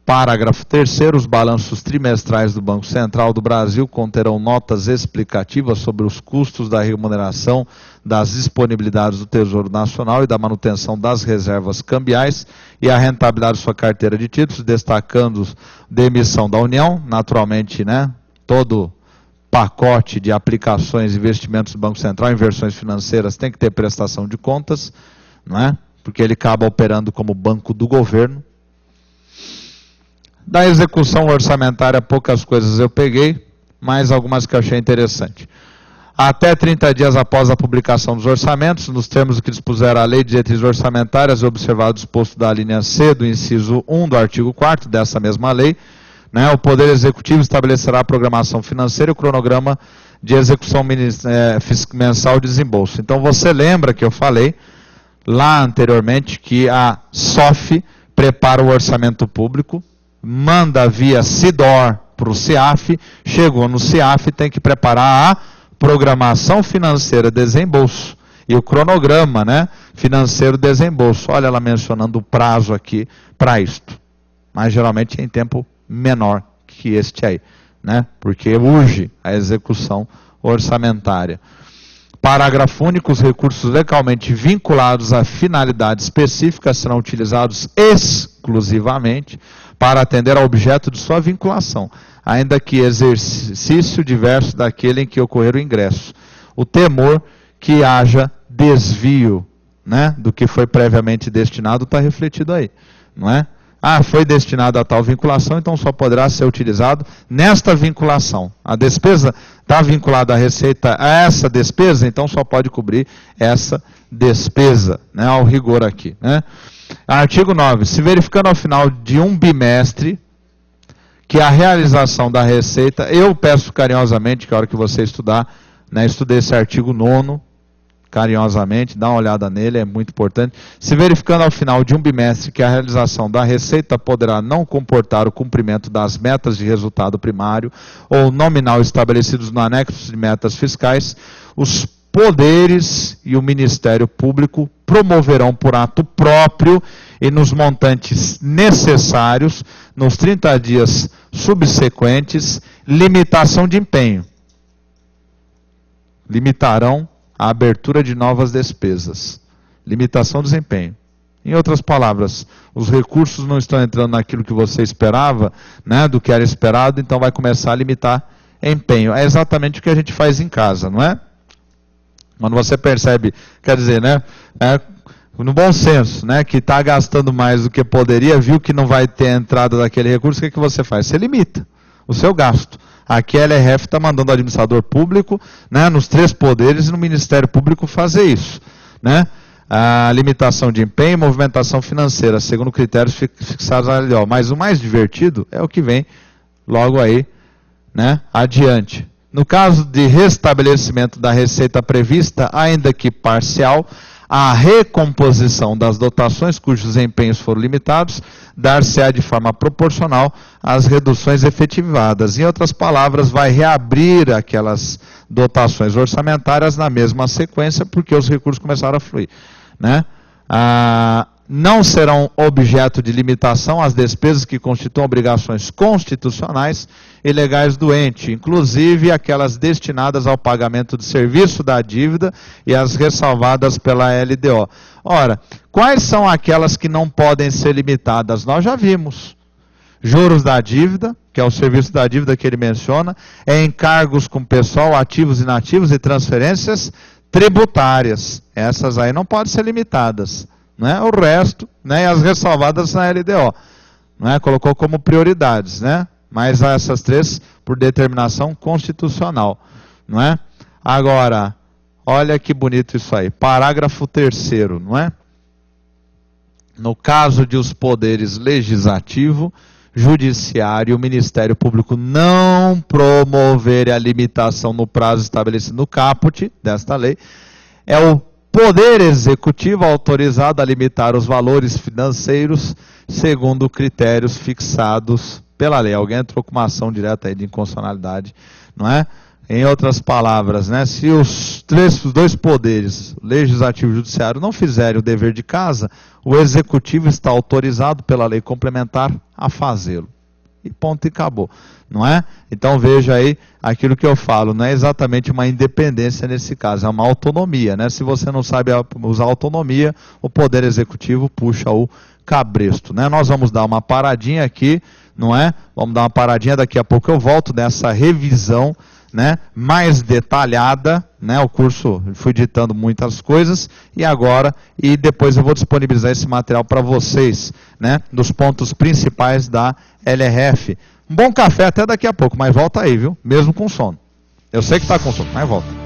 Parágrafo 3º, os balanços trimestrais do Banco Central do Brasil conterão notas explicativas sobre os custos da remuneração das disponibilidades do Tesouro Nacional e da manutenção das reservas cambiais e a rentabilidade de sua carteira de títulos, destacando da emissão da União, naturalmente, né, todo pacote de aplicações e investimentos do Banco Central, inversões financeiras, tem que ter prestação de contas, não é? Porque ele acaba operando como banco do governo. Da execução orçamentária, poucas coisas eu peguei, mas algumas que eu achei interessante. Até 30 dias após a publicação dos orçamentos, nos termos que dispuser a Lei de Diretrizes Orçamentárias e observado o disposto da linha C do inciso 1 do artigo 4º dessa mesma lei, né, o Poder Executivo estabelecerá a programação financeira e o cronograma de execução mensal de desembolso. Então você lembra que eu falei lá anteriormente que a SOF prepara o orçamento público, manda via SIDOR para o CIAF, chegou no CIAF, tem que preparar a programação financeira de desembolso e o cronograma, né, financeiro de desembolso. Olha ela mencionando o prazo aqui para isto, mas geralmente em tempo menor que este aí, né, porque urge a execução orçamentária. Parágrafo único, os recursos legalmente vinculados a finalidade específica serão utilizados exclusivamente para atender ao objeto de sua vinculação, ainda que exercício diverso daquele em que ocorrer o ingresso. O temor que haja desvio, né, do que foi previamente destinado está refletido aí, não é? Ah, foi destinado a tal vinculação, então só poderá ser utilizado nesta vinculação. A despesa está vinculada à receita a essa despesa, então só pode cobrir essa despesa, né, ao rigor aqui, né? Artigo 9. Se verificando ao final de um bimestre que a realização da receita, eu peço carinhosamente que a hora que você estudar, né, estude esse artigo 9º, carinhosamente, dá uma olhada nele, é muito importante. Se verificando ao final de um bimestre que a realização da receita poderá não comportar o cumprimento das metas de resultado primário ou nominal estabelecidos no anexo de metas fiscais, os poderes e o Ministério Público promoverão por ato próprio e nos montantes necessários, nos 30 dias subsequentes, limitação de empenho. Limitarão a abertura de novas despesas. Limitação do desempenho. Em outras palavras, os recursos não estão entrando naquilo que você esperava, né, do que era esperado, então vai começar a limitar empenho. É exatamente o que a gente faz em casa, não é? Quando você percebe, quer dizer, né, no bom senso, né, que está gastando mais do que poderia, viu que não vai ter entrada daquele recurso, o que você faz? Você limita o seu gasto. Aqui a LRF está mandando o administrador público, né, nos 3 poderes e no Ministério Público fazer isso, né? A limitação de empenho e movimentação financeira, segundo critérios fixados na LDO. Mas o mais divertido é o que vem logo aí, né, adiante. No caso de restabelecimento da receita prevista, ainda que parcial, a recomposição das dotações cujos empenhos foram limitados dar-se-á de forma proporcional às reduções efetivadas. Em outras palavras, vai reabrir aquelas dotações orçamentárias na mesma sequência, porque os recursos começaram a fluir, né? Não serão objeto de limitação as despesas que constituam obrigações constitucionais e legais do ente, inclusive aquelas destinadas ao pagamento de serviço da dívida e as ressalvadas pela LDO. Ora, quais são aquelas que não podem ser limitadas? Nós já vimos. Juros da dívida, que é o serviço da dívida que ele menciona, encargos com pessoal, ativos e inativos e transferências tributárias. Essas aí não podem ser limitadas. Né? O resto, né, e as ressalvadas na LDO, né, colocou como prioridades, né? Mas essas 3 por determinação constitucional, não é? Agora, olha que bonito isso aí, parágrafo 3º, não é? No caso de os poderes legislativo, judiciário e o Ministério Público não promoverem a limitação no prazo estabelecido no caput desta lei, é o Poder Executivo autorizado a limitar os valores financeiros segundo critérios fixados pela lei. Alguém entrou com uma ação direta aí de inconstitucionalidade não é? Em outras palavras, né, se os dois poderes, legislativo e judiciário, não fizerem o dever de casa, o executivo está autorizado pela lei complementar a fazê-lo. E ponto e acabou, não é? Então veja aí aquilo que eu falo, não é exatamente uma independência nesse caso, é uma autonomia, né? Se você não sabe usar autonomia, o poder executivo puxa o cabresto, né? Nós vamos dar uma paradinha aqui, não é? Vamos dar uma paradinha, daqui a pouco eu volto nessa revisão, né, mais detalhada, né, o curso, fui ditando muitas coisas, e depois eu vou disponibilizar esse material para vocês, né, dos pontos principais da LRF. Um bom café até daqui a pouco, mas volta aí, viu, mesmo com sono. Eu sei que está com sono, mas volta.